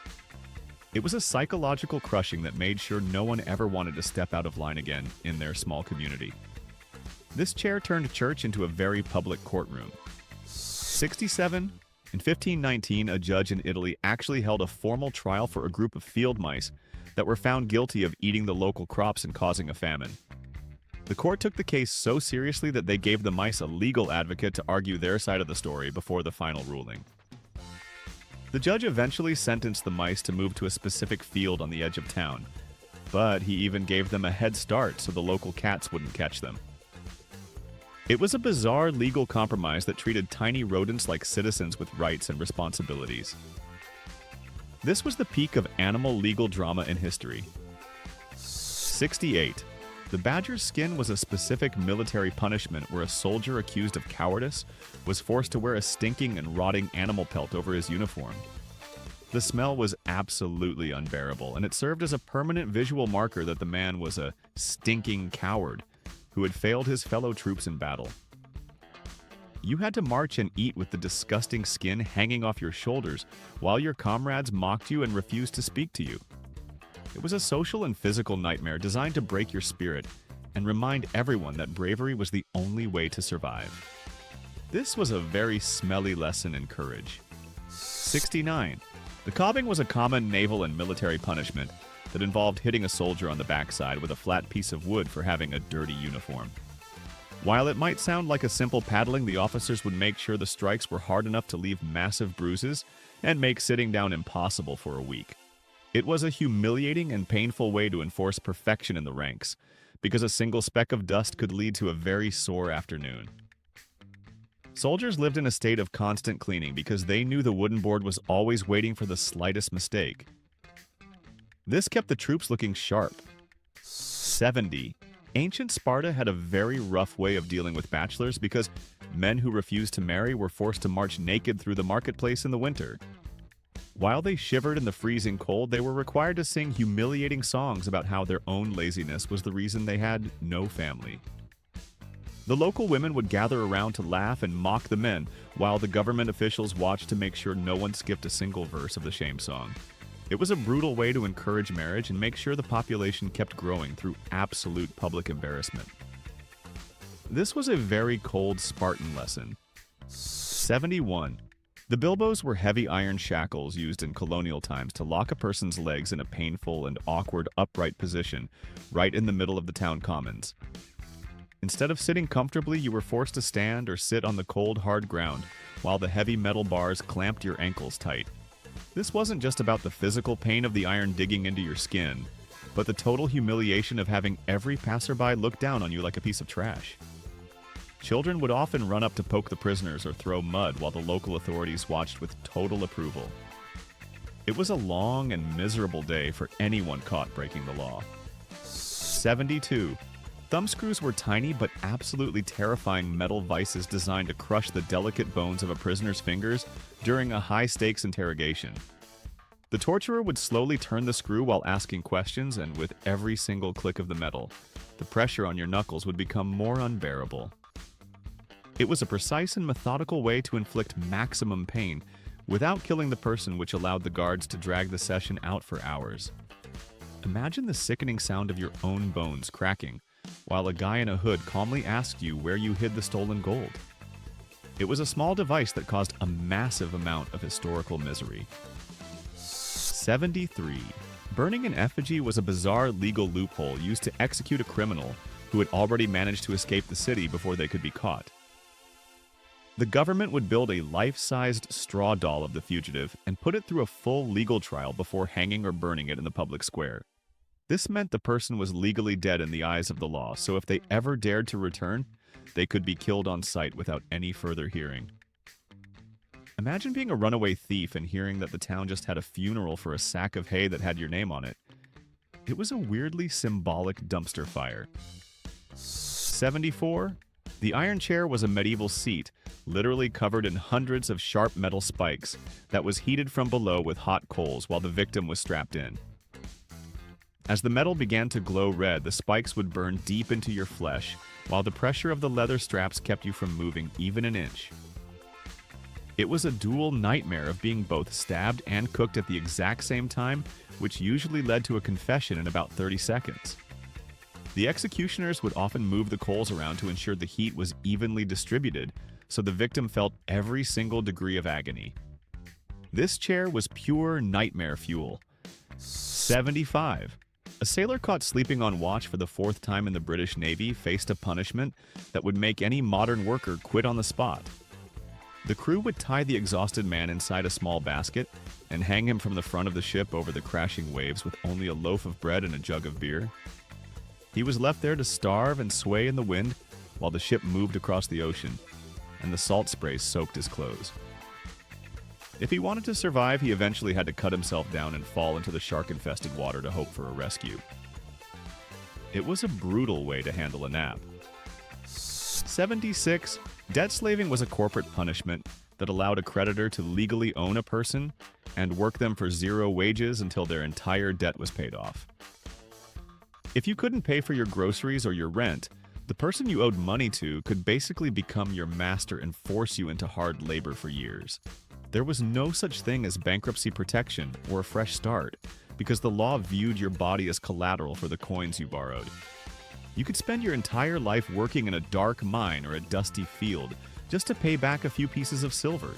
It was a psychological crushing that made sure no one ever wanted to step out of line again in their small community. This chair turned church into a very public courtroom. 67. In 1519, a judge in Italy actually held a formal trial for a group of field mice that were found guilty of eating the local crops and causing a famine. The court took the case so seriously that they gave the mice a legal advocate to argue their side of the story before the final ruling. The judge eventually sentenced the mice to move to a specific field on the edge of town, but he even gave them a head start so the local cats wouldn't catch them. It was a bizarre legal compromise that treated tiny rodents like citizens with rights and responsibilities. This was the peak of animal legal drama in history. 68. The badger's skin was a specific military punishment where a soldier accused of cowardice was forced to wear a stinking and rotting animal pelt over his uniform. The smell was absolutely unbearable, and it served as a permanent visual marker that the man was a stinking coward who had failed his fellow troops in battle. You had to march and eat with the disgusting skin hanging off your shoulders while your comrades mocked you and refused to speak to you. It was a social and physical nightmare designed to break your spirit and remind everyone that bravery was the only way to survive. This was a very smelly lesson in courage. 69. The cobbing was a common naval and military punishment that involved hitting a soldier on the backside with a flat piece of wood for having a dirty uniform. While it might sound like a simple paddling, the officers would make sure the strikes were hard enough to leave massive bruises and make sitting down impossible for a week. It was a humiliating and painful way to enforce perfection in the ranks, because a single speck of dust could lead to a very sore afternoon. Soldiers lived in a state of constant cleaning because they knew the wooden board was always waiting for the slightest mistake. This kept the troops looking sharp. 70. Ancient Sparta had a very rough way of dealing with bachelors because men who refused to marry were forced to march naked through the marketplace in the winter. While they shivered in the freezing cold, they were required to sing humiliating songs about how their own laziness was the reason they had no family. The local women would gather around to laugh and mock the men, while the government officials watched to make sure no one skipped a single verse of the shame song. It was a brutal way to encourage marriage and make sure the population kept growing through absolute public embarrassment. This was a very cold Spartan lesson. 71. The bilbos were heavy iron shackles used in colonial times to lock a person's legs in a painful and awkward upright position right in the middle of the town commons. Instead of sitting comfortably, you were forced to stand or sit on the cold, hard ground while the heavy metal bars clamped your ankles tight. This wasn't just about the physical pain of the iron digging into your skin, but the total humiliation of having every passerby look down on you like a piece of trash. Children would often run up to poke the prisoners or throw mud while the local authorities watched with total approval. It was a long and miserable day for anyone caught breaking the law. 72. Thumbscrews were tiny but absolutely terrifying metal vices designed to crush the delicate bones of a prisoner's fingers during a high-stakes interrogation. The torturer would slowly turn the screw while asking questions, and with every single click of the metal, the pressure on your knuckles would become more unbearable. It was a precise and methodical way to inflict maximum pain without killing the person, which allowed the guards to drag the session out for hours. Imagine the sickening sound of your own bones cracking while a guy in a hood calmly asked you where you hid the stolen gold. It was a small device that caused a massive amount of historical misery. 73. Burning an effigy was a bizarre legal loophole used to execute a criminal who had already managed to escape the city before they could be caught. The government would build a life-sized straw doll of the fugitive and put it through a full legal trial before hanging or burning it in the public square. This meant the person was legally dead in the eyes of the law, so if they ever dared to return, they could be killed on sight without any further hearing. Imagine being a runaway thief and hearing that the town just had a funeral for a sack of hay that had your name on it. It was a weirdly symbolic dumpster fire. 74. The iron chair was a medieval seat, literally covered in hundreds of sharp metal spikes, that was heated from below with hot coals while the victim was strapped in. As the metal began to glow red, the spikes would burn deep into your flesh, while the pressure of the leather straps kept you from moving even an inch. It was a dual nightmare of being both stabbed and cooked at the exact same time, which usually led to a confession in about 30 seconds. The executioners would often move the coals around to ensure the heat was evenly distributed, so the victim felt every single degree of agony. This chair was pure nightmare fuel. 75. A sailor caught sleeping on watch for the 4th time in the British Navy faced a punishment that would make any modern worker quit on the spot. The crew would tie the exhausted man inside a small basket and hang him from the front of the ship over the crashing waves with only a loaf of bread and a jug of beer. He was left there to starve and sway in the wind while the ship moved across the ocean, and the salt spray soaked his clothes. If he wanted to survive, he eventually had to cut himself down and fall into the shark-infested water to hope for a rescue. It was a brutal way to handle a nap. 76. Debt slaving was a corporate punishment that allowed a creditor to legally own a person and work them for 0 wages until their entire debt was paid off. If you couldn't pay for your groceries or your rent, the person you owed money to could basically become your master and force you into hard labor for years. There was no such thing as bankruptcy protection or a fresh start, because the law viewed your body as collateral for the coins you borrowed. You could spend your entire life working in a dark mine or a dusty field just to pay back a few pieces of silver.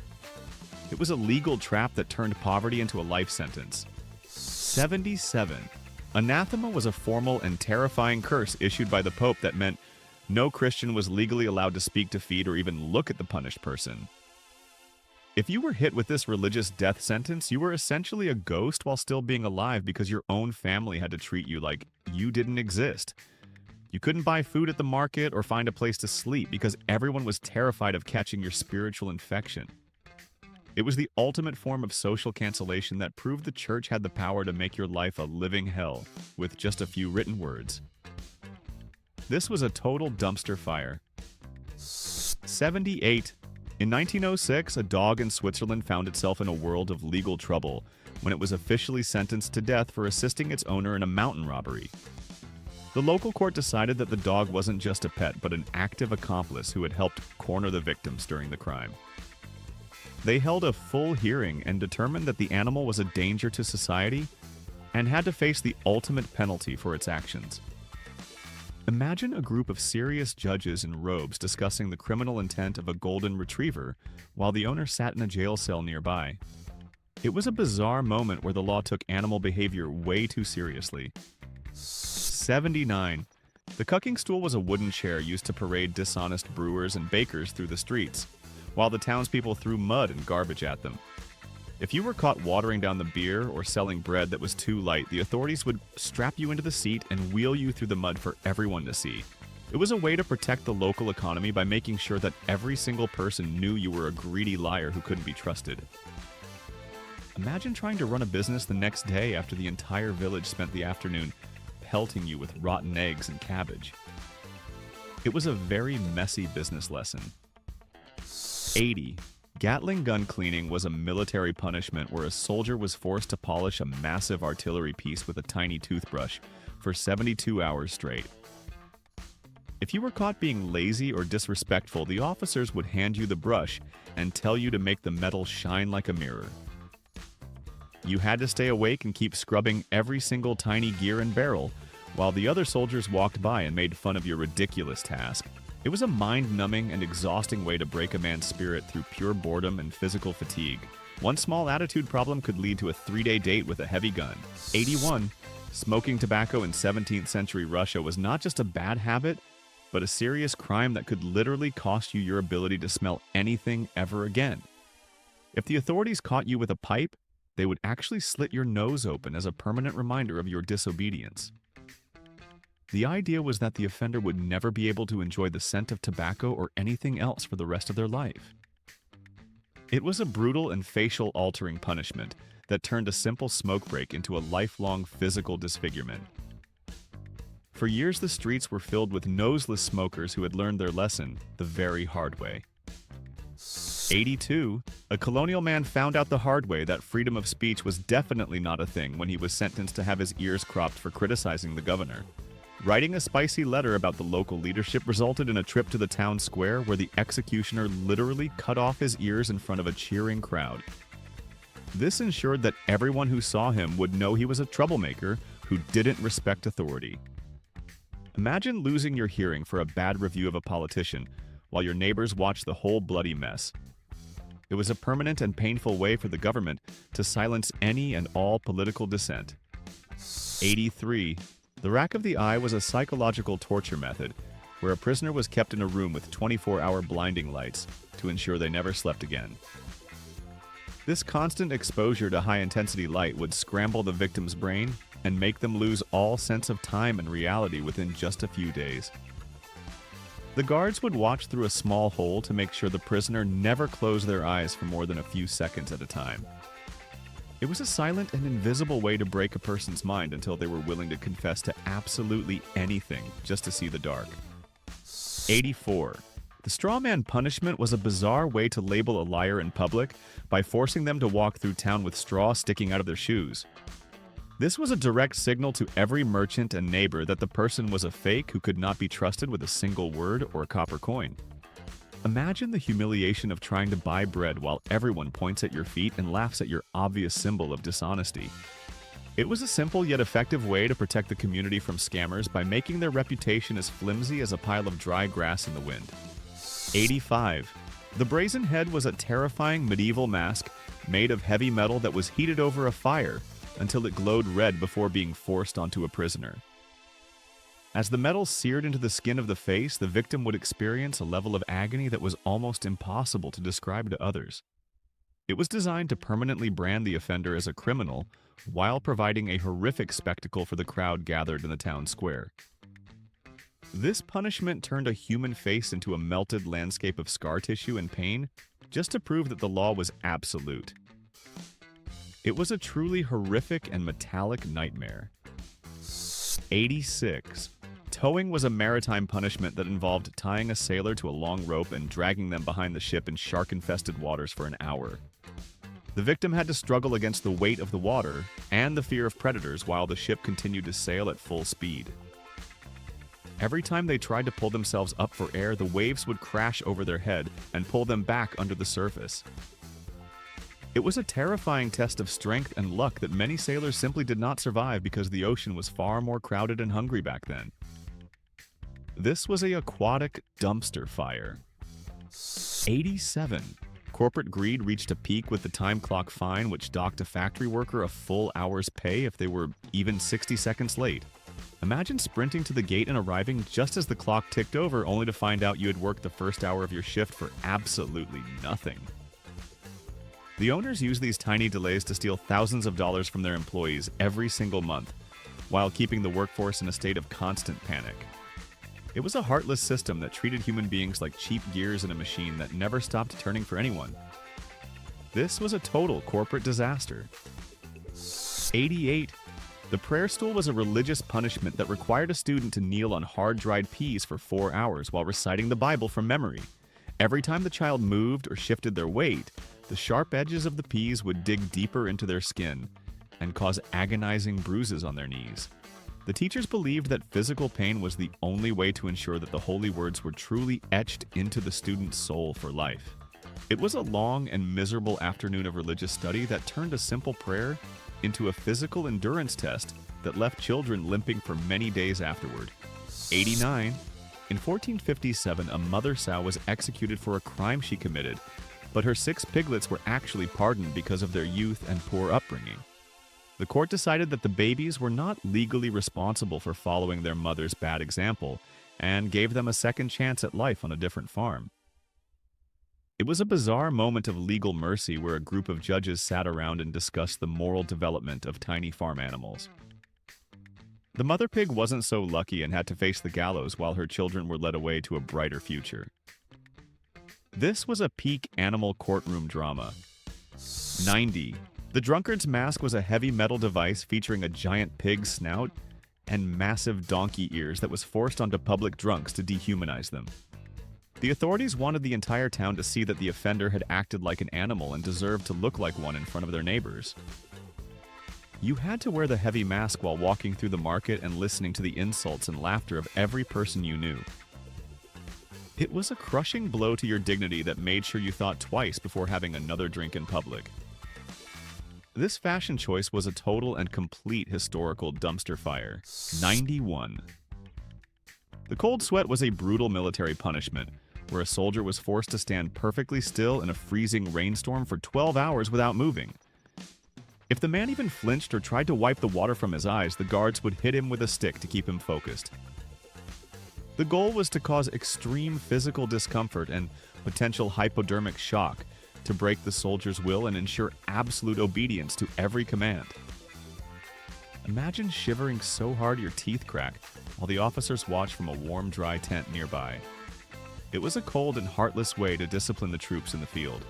It was a legal trap that turned poverty into a life sentence. 77. Anathema was a formal and terrifying curse issued by the Pope that meant no Christian was legally allowed to speak to, feed, or even look at the punished person. If you were hit with this religious death sentence, you were essentially a ghost while still being alive because your own family had to treat you like you didn't exist. You couldn't buy food at the market or find a place to sleep because everyone was terrified of catching your spiritual infection. It was the ultimate form of social cancellation that proved the church had the power to make your life a living hell with just a few written words. This was a total dumpster fire. 78. In 1906, a dog in Switzerland found itself in a world of legal trouble when it was officially sentenced to death for assisting its owner in a mountain robbery. The local court decided that the dog wasn't just a pet, but an active accomplice who had helped corner the victims during the crime. They held a full hearing and determined that the animal was a danger to society and had to face the ultimate penalty for its actions. Imagine a group of serious judges in robes discussing the criminal intent of a golden retriever while the owner sat in a jail cell nearby. It was a bizarre moment where the law took animal behavior way too seriously. 79. The cucking stool was a wooden chair used to parade dishonest brewers and bakers through the streets, while the townspeople threw mud and garbage at them. If you were caught watering down the beer or selling bread that was too light, the authorities would strap you into the seat and wheel you through the mud for everyone to see. It was a way to protect the local economy by making sure that every single person knew you were a greedy liar who couldn't be trusted. Imagine trying to run a business the next day after the entire village spent the afternoon pelting you with rotten eggs and cabbage. It was a very messy business lesson. 80. Gatling gun cleaning was a military punishment where a soldier was forced to polish a massive artillery piece with a tiny toothbrush for 72 hours straight. If you were caught being lazy or disrespectful, the officers would hand you the brush and tell you to make the metal shine like a mirror. You had to stay awake and keep scrubbing every single tiny gear and barrel, while the other soldiers walked by and made fun of your ridiculous task. It was a mind-numbing and exhausting way to break a man's spirit through pure boredom and physical fatigue. One small attitude problem could lead to a 3-day date with a heavy gun. 81. Smoking tobacco in 17th century Russia was not just a bad habit, but a serious crime that could literally cost you your ability to smell anything ever again. If the authorities caught you with a pipe, they would actually slit your nose open as a permanent reminder of your disobedience. The idea was that the offender would never be able to enjoy the scent of tobacco or anything else for the rest of their life. It was a brutal and facial-altering punishment that turned a simple smoke break into a lifelong physical disfigurement. For years, the streets were filled with noseless smokers who had learned their lesson the very hard way. 82. A colonial man found out the hard way that freedom of speech was definitely not a thing when he was sentenced to have his ears cropped for criticizing the governor. Writing a spicy letter about the local leadership resulted in a trip to the town square where the executioner literally cut off his ears in front of a cheering crowd. This ensured that everyone who saw him would know he was a troublemaker who didn't respect authority. Imagine losing your hearing for a bad review of a politician while your neighbors watch the whole bloody mess. It was a permanent and painful way for the government to silence any and all political dissent. 83. The rack of the eye was a psychological torture method where a prisoner was kept in a room with 24-hour blinding lights to ensure they never slept again. This constant exposure to high-intensity light would scramble the victim's brain and make them lose all sense of time and reality within just a few days. The guards would watch through a small hole to make sure the prisoner never closed their eyes for more than a few seconds at a time. It was a silent and invisible way to break a person's mind until they were willing to confess to absolutely anything just to see the dark. 84. The straw man punishment was a bizarre way to label a liar in public by forcing them to walk through town with straw sticking out of their shoes. This was a direct signal to every merchant and neighbor that the person was a fake who could not be trusted with a single word or a copper coin. Imagine the humiliation of trying to buy bread while everyone points at your feet and laughs at your obvious symbol of dishonesty. It was a simple yet effective way to protect the community from scammers by making their reputation as flimsy as a pile of dry grass in the wind. 85. The brazen head was a terrifying medieval mask made of heavy metal that was heated over a fire until it glowed red before being forced onto a prisoner. As the metal seared into the skin of the face, the victim would experience a level of agony that was almost impossible to describe to others. It was designed to permanently brand the offender as a criminal while providing a horrific spectacle for the crowd gathered in the town square. This punishment turned a human face into a melted landscape of scar tissue and pain just to prove that the law was absolute. It was a truly horrific and metallic nightmare. 86. Towing was a maritime punishment that involved tying a sailor to a long rope and dragging them behind the ship in shark-infested waters for an hour. The victim had to struggle against the weight of the water and the fear of predators while the ship continued to sail at full speed. Every time they tried to pull themselves up for air, the waves would crash over their head and pull them back under the surface. It was a terrifying test of strength and luck that many sailors simply did not survive because the ocean was far more crowded and hungry back then. This was an aquatic dumpster fire. 87. Corporate greed reached a peak with the time clock fine, which docked a factory worker a full hour's pay if they were even 60 seconds late. Imagine sprinting to the gate and arriving just as the clock ticked over, only to find out you had worked the first hour of your shift for absolutely nothing. The owners used these tiny delays to steal thousands of dollars from their employees every single month, while keeping the workforce in a state of constant panic. It was a heartless system that treated human beings like cheap gears in a machine that never stopped turning for anyone. This was a total corporate disaster. 88. The prayer stool was a religious punishment that required a student to kneel on hard-dried peas for 4 hours while reciting the Bible from memory. Every time the child moved or shifted their weight, the sharp edges of the peas would dig deeper into their skin and cause agonizing bruises on their knees. The teachers believed that physical pain was the only way to ensure that the holy words were truly etched into the student's soul for life. It was a long and miserable afternoon of religious study that turned a simple prayer into a physical endurance test that left children limping for many days afterward. 89. In 1457, a mother sow was executed for a crime she committed, but her 6 piglets were actually pardoned because of their youth and poor upbringing. The court decided that the babies were not legally responsible for following their mother's bad example and gave them a second chance at life on a different farm. It was a bizarre moment of legal mercy where a group of judges sat around and discussed the moral development of tiny farm animals. The mother pig wasn't so lucky and had to face the gallows while her children were led away to a brighter future. This was a peak animal courtroom drama. 90. The Drunkard's mask was a heavy metal device featuring a giant pig snout and massive donkey ears that was forced onto public drunks to dehumanize them. The authorities wanted the entire town to see that the offender had acted like an animal and deserved to look like one in front of their neighbors. You had to wear the heavy mask while walking through the market and listening to the insults and laughter of every person you knew. It was a crushing blow to your dignity that made sure you thought twice before having another drink in public. This fashion choice was a total and complete historical dumpster fire. 91. The cold sweat was a brutal military punishment, where a soldier was forced to stand perfectly still in a freezing rainstorm for 12 hours without moving. If the man even flinched or tried to wipe the water from his eyes, the guards would hit him with a stick to keep him focused. The goal was to cause extreme physical discomfort and potential hypodermic shock to break the soldier's will and ensure absolute obedience to every command. Imagine shivering so hard your teeth crack while the officers watch from a warm, dry tent nearby. It was a cold and heartless way to discipline the troops in the field.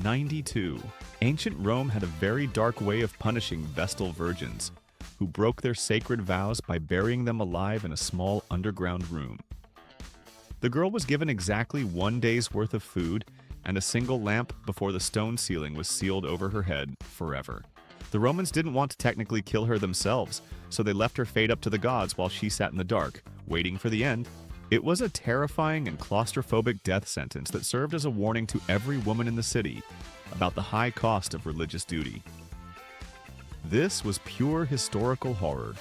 92. Ancient Rome had a very dark way of punishing Vestal virgins, who broke their sacred vows by burying them alive in a small underground room. The girl was given exactly 1 day's worth of food and a single lamp before the stone ceiling was sealed over her head forever. The Romans didn't want to technically kill her themselves, so they left her fate up to the gods while she sat in the dark, waiting for the end. It was a terrifying and claustrophobic death sentence that served as a warning to every woman in the city about the high cost of religious duty. This was pure historical horror.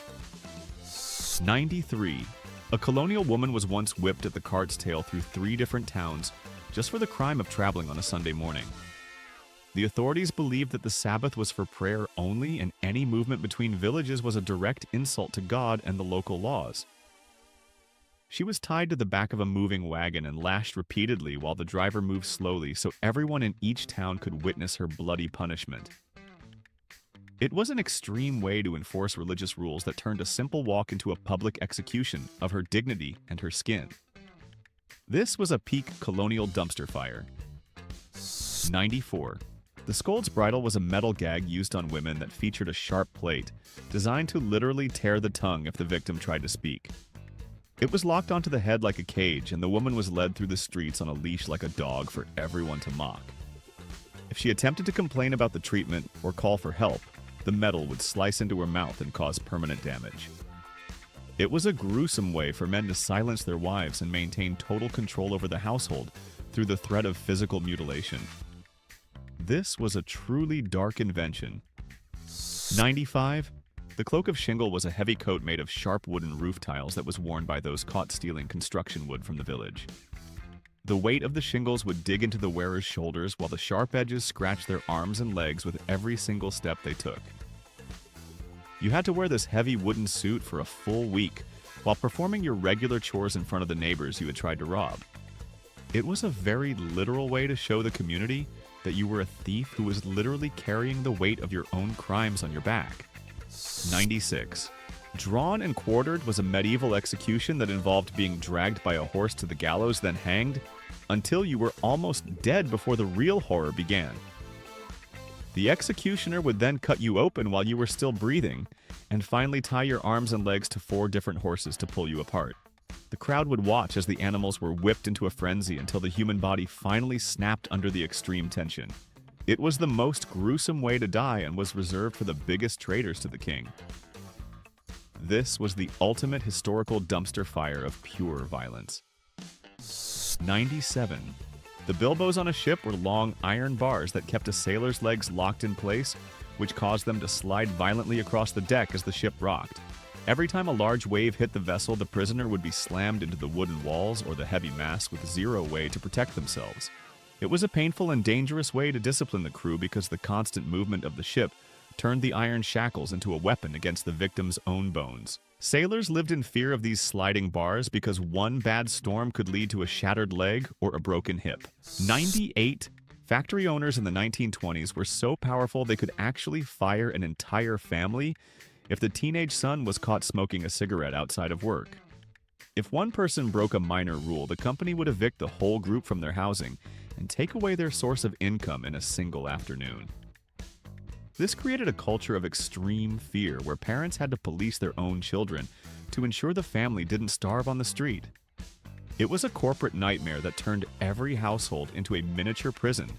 93. A colonial woman was once whipped at the cart's tail through 3 different towns just for the crime of traveling on a Sunday morning. The authorities believed that the Sabbath was for prayer only, and any movement between villages was a direct insult to God and the local laws. She was tied to the back of a moving wagon and lashed repeatedly while the driver moved slowly so everyone in each town could witness her bloody punishment. It was an extreme way to enforce religious rules that turned a simple walk into a public execution of her dignity and her skin. This was a peak colonial dumpster fire. 94. The The scold's bridle was a metal gag used on women that featured a sharp plate, designed to literally tear the tongue if the victim tried to speak. It was locked onto the head like a cage, and the woman was led through the streets on a leash like a dog for everyone to mock. If she attempted to complain about the treatment or call for help, the metal would slice into her mouth and cause permanent damage. It was a gruesome way for men to silence their wives and maintain total control over the household through the threat of physical mutilation. This was a truly dark invention. 95. The Cloak of Shingle was a heavy coat made of sharp wooden roof tiles that was worn by those caught stealing construction wood from the village. The weight of the shingles would dig into the wearer's shoulders while the sharp edges scratched their arms and legs with every single step they took. You had to wear this heavy wooden suit for a full week while performing your regular chores in front of the neighbors you had tried to rob. It was a very literal way to show the community that you were a thief who was literally carrying the weight of your own crimes on your back. 96. Drawn and quartered was a medieval execution that involved being dragged by a horse to the gallows, then hanged, until you were almost dead before the real horror began. The executioner would then cut you open while you were still breathing, and finally tie your arms and legs to 4 different horses to pull you apart. The crowd would watch as the animals were whipped into a frenzy until the human body finally snapped under the extreme tension. It was the most gruesome way to die and was reserved for the biggest traitors to the king. This was the ultimate historical dumpster fire of pure violence. 97. The bilboes on a ship were long iron bars that kept a sailor's legs locked in place, which caused them to slide violently across the deck as the ship rocked. Every time a large wave hit the vessel, the prisoner would be slammed into the wooden walls or the heavy mast with zero way to protect themselves. It was a painful and dangerous way to discipline the crew because the constant movement of the ship turned the iron shackles into a weapon against the victim's own bones. Sailors lived in fear of these sliding bars because one bad storm could lead to a shattered leg or a broken hip. 98. Factory owners in the 1920s were so powerful they could actually fire an entire family if the teenage son was caught smoking a cigarette outside of work. If one person broke a minor rule, the company would evict the whole group from their housing and take away their source of income in a single afternoon. This created a culture of extreme fear where parents had to police their own children to ensure the family didn't starve on the street. It was a corporate nightmare that turned every household into a miniature prison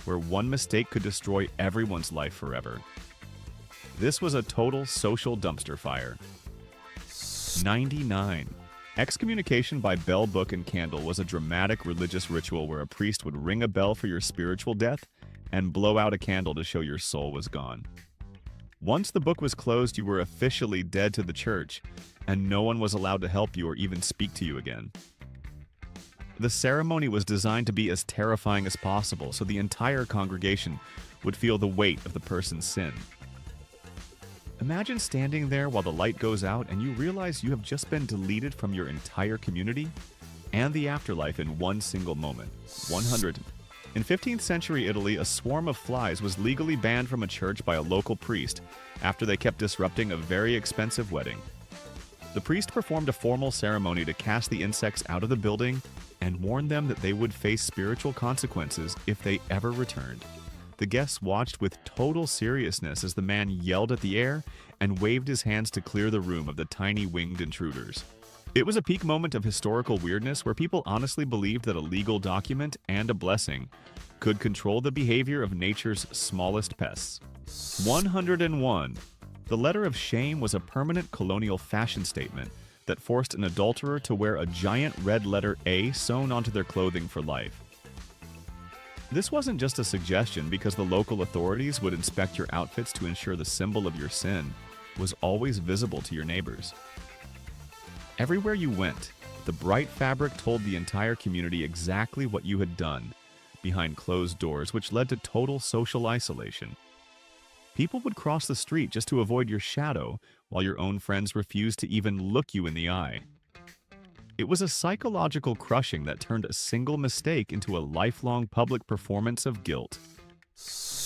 where one mistake could destroy everyone's life forever. This was a total social dumpster fire. 99. Excommunication by bell, book, and candle was a dramatic religious ritual where a priest would ring a bell for your spiritual death and blow out a candle to show your soul was gone. Once the book was closed, you were officially dead to the church, and no one was allowed to help you or even speak to you again. The ceremony was designed to be as terrifying as possible, so the entire congregation would feel the weight of the person's sin. Imagine standing there while the light goes out and you realize you have just been deleted from your entire community and the afterlife in one single moment. 100. In 15th century Italy, a swarm of flies was legally banned from a church by a local priest after they kept disrupting a very expensive wedding. The priest performed a formal ceremony to cast the insects out of the building and warned them that they would face spiritual consequences if they ever returned. The guests watched with total seriousness as the man yelled at the air and waved his hands to clear the room of the tiny winged intruders. It was a peak moment of historical weirdness where people honestly believed that a legal document and a blessing could control the behavior of nature's smallest pests. 101. The letter of shame was a permanent colonial fashion statement that forced an adulterer to wear a giant red letter A sewn onto their clothing for life. This wasn't just a suggestion because the local authorities would inspect your outfits to ensure the symbol of your sin was always visible to your neighbors. Everywhere you went, the bright fabric told the entire community exactly what you had done behind closed doors, which led to total social isolation. People would cross the street just to avoid your shadow, while your own friends refused to even look you in the eye. It was a psychological crushing that turned a single mistake into a lifelong public performance of guilt.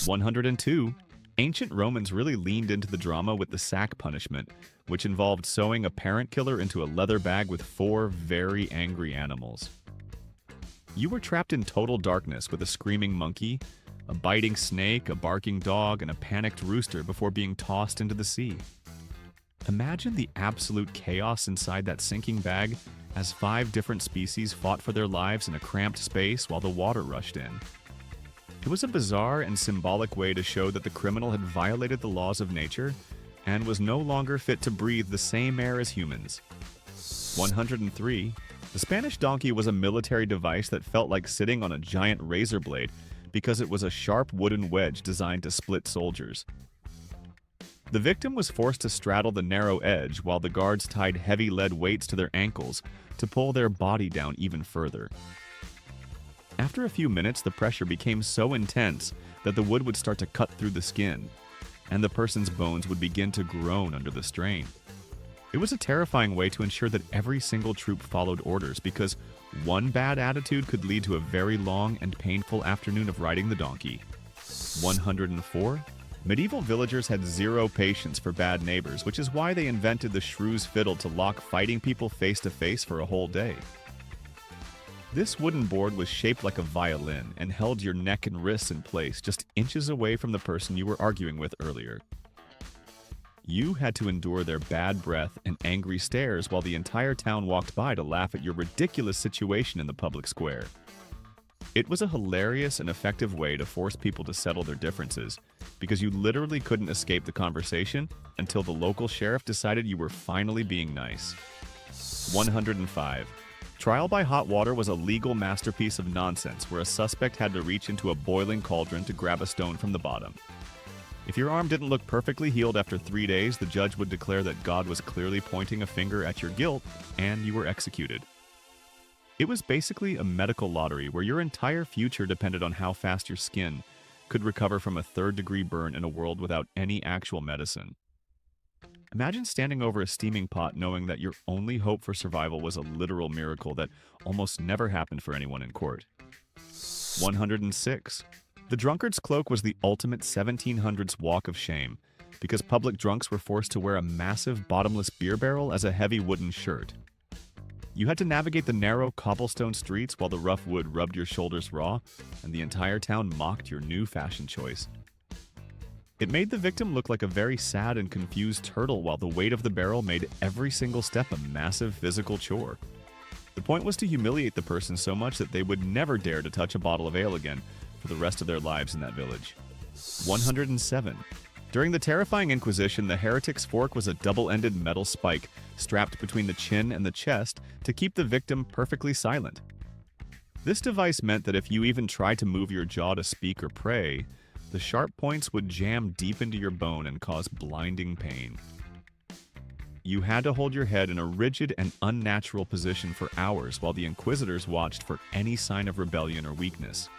102. Ancient Romans really leaned into the drama with the sack punishment, which involved sewing a parent killer into a leather bag with 4 very angry animals. You were trapped in total darkness with a screaming monkey, a biting snake, a barking dog, and a panicked rooster before being tossed into the sea. Imagine the absolute chaos inside that sinking bag as 5 different species fought for their lives in a cramped space while the water rushed in. It was a bizarre and symbolic way to show that the criminal had violated the laws of nature and was no longer fit to breathe the same air as humans. 103. The Spanish donkey was a military device that felt like sitting on a giant razor blade because it was a sharp wooden wedge designed to split soldiers. The victim was forced to straddle the narrow edge while the guards tied heavy lead weights to their ankles to pull their body down even further. After a few minutes, the pressure became so intense that the wood would start to cut through the skin, and the person's bones would begin to groan under the strain. It was a terrifying way to ensure that every single troop followed orders, because one bad attitude could lead to a very long and painful afternoon of riding the donkey. 104. Medieval villagers had zero patience for bad neighbors, which is why they invented the shrew's fiddle to lock fighting people face to face for a whole day. This wooden board was shaped like a violin and held your neck and wrists in place just inches away from the person you were arguing with earlier. You had to endure their bad breath and angry stares while the entire town walked by to laugh at your ridiculous situation in the public square. It was a hilarious and effective way to force people to settle their differences, because you literally couldn't escape the conversation until the local sheriff decided you were finally being nice. 105. Trial by hot water was a legal masterpiece of nonsense where a suspect had to reach into a boiling cauldron to grab a stone from the bottom. If your arm didn't look perfectly healed after 3 days, the judge would declare that God was clearly pointing a finger at your guilt, and you were executed. It was basically a medical lottery where your entire future depended on how fast your skin could recover from a 3rd-degree burn in a world without any actual medicine. Imagine standing over a steaming pot knowing that your only hope for survival was a literal miracle that almost never happened for anyone in court. 106. The drunkard's cloak was the ultimate 1700s walk of shame, because public drunks were forced to wear a massive bottomless beer barrel as a heavy wooden shirt. You had to navigate the narrow cobblestone streets while the rough wood rubbed your shoulders raw, and the entire town mocked your new fashion choice. It made the victim look like a very sad and confused turtle, while the weight of the barrel made every single step a massive physical chore. The point was to humiliate the person so much that they would never dare to touch a bottle of ale again for the rest of their lives in that village. 107. During the terrifying Inquisition, the heretic's fork was a double-ended metal spike strapped between the chin and the chest to keep the victim perfectly silent. This device meant that if you even tried to move your jaw to speak or pray, the sharp points would jam deep into your bone and cause blinding pain. You had to hold your head in a rigid and unnatural position for hours while the Inquisitors watched for any sign of rebellion or weakness.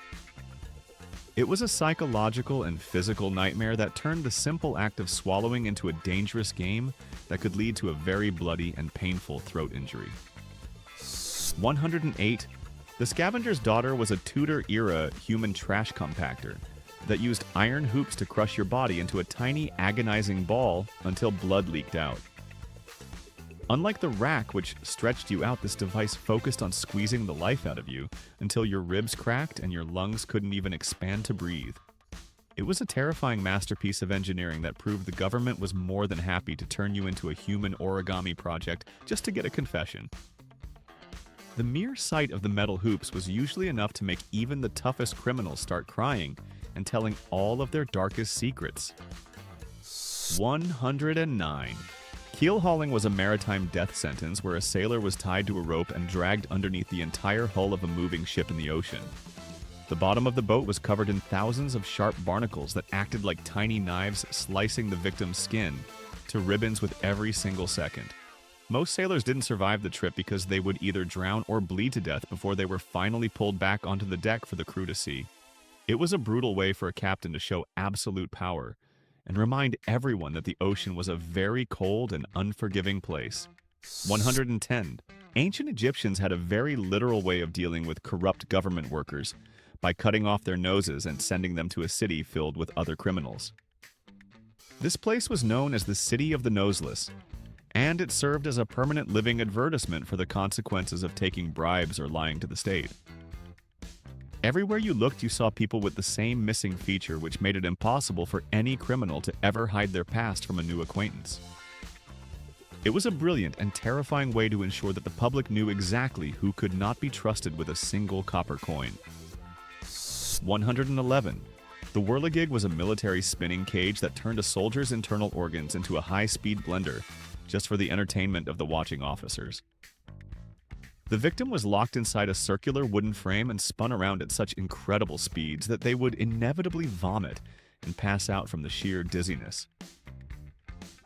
It was a psychological and physical nightmare that turned the simple act of swallowing into a dangerous game that could lead to a very bloody and painful throat injury. 108. The Scavenger's Daughter was a Tudor-era human trash compactor that used iron hoops to crush your body into a tiny, agonizing ball until blood leaked out. Unlike the rack, which stretched you out, this device focused on squeezing the life out of you until your ribs cracked and your lungs couldn't even expand to breathe. It was a terrifying masterpiece of engineering that proved the government was more than happy to turn you into a human origami project just to get a confession. The mere sight of the metal hoops was usually enough to make even the toughest criminals start crying and telling all of their darkest secrets. 109. Keel hauling was a maritime death sentence where a sailor was tied to a rope and dragged underneath the entire hull of a moving ship in the ocean. The bottom of the boat was covered in thousands of sharp barnacles that acted like tiny knives, slicing the victim's skin to ribbons with every single second. Most sailors didn't survive the trip because they would either drown or bleed to death before they were finally pulled back onto the deck for the crew to see. It was a brutal way for a captain to show absolute power and remind everyone that the ocean was a very cold and unforgiving place. 110. Ancient Egyptians had a very literal way of dealing with corrupt government workers by cutting off their noses and sending them to a city filled with other criminals. This place was known as the City of the Noseless, and it served as a permanent living advertisement for the consequences of taking bribes or lying to the state. Everywhere you looked, you saw people with the same missing feature, which made it impossible for any criminal to ever hide their past from a new acquaintance. It was a brilliant and terrifying way to ensure that the public knew exactly who could not be trusted with a single copper coin. 111. The whirligig was a military spinning cage that turned a soldier's internal organs into a high-speed blender, just for the entertainment of the watching officers. The victim was locked inside a circular wooden frame and spun around at such incredible speeds that they would inevitably vomit and pass out from the sheer dizziness.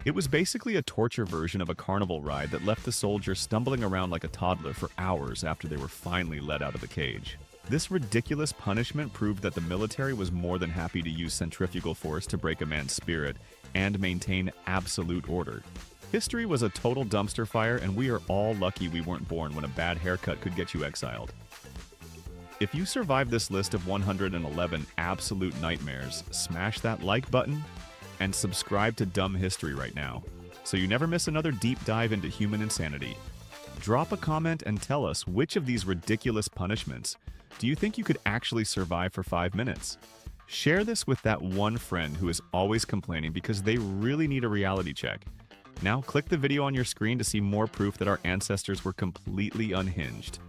It was basically a torture version of a carnival ride that left the soldier stumbling around like a toddler for hours after they were finally let out of the cage. This ridiculous punishment proved that the military was more than happy to use centrifugal force to break a man's spirit and maintain absolute order. History was a total dumpster fire, and we are all lucky we weren't born when a bad haircut could get you exiled. If you survived this list of 111 absolute nightmares, smash that like button and subscribe to Dumb History right now, so you never miss another deep dive into human insanity. Drop a comment and tell us which of these ridiculous punishments do you think you could actually survive for 5 minutes? Share this with that one friend who is always complaining because they really need a reality check. Now click the video on your screen to see more proof that our ancestors were completely unhinged.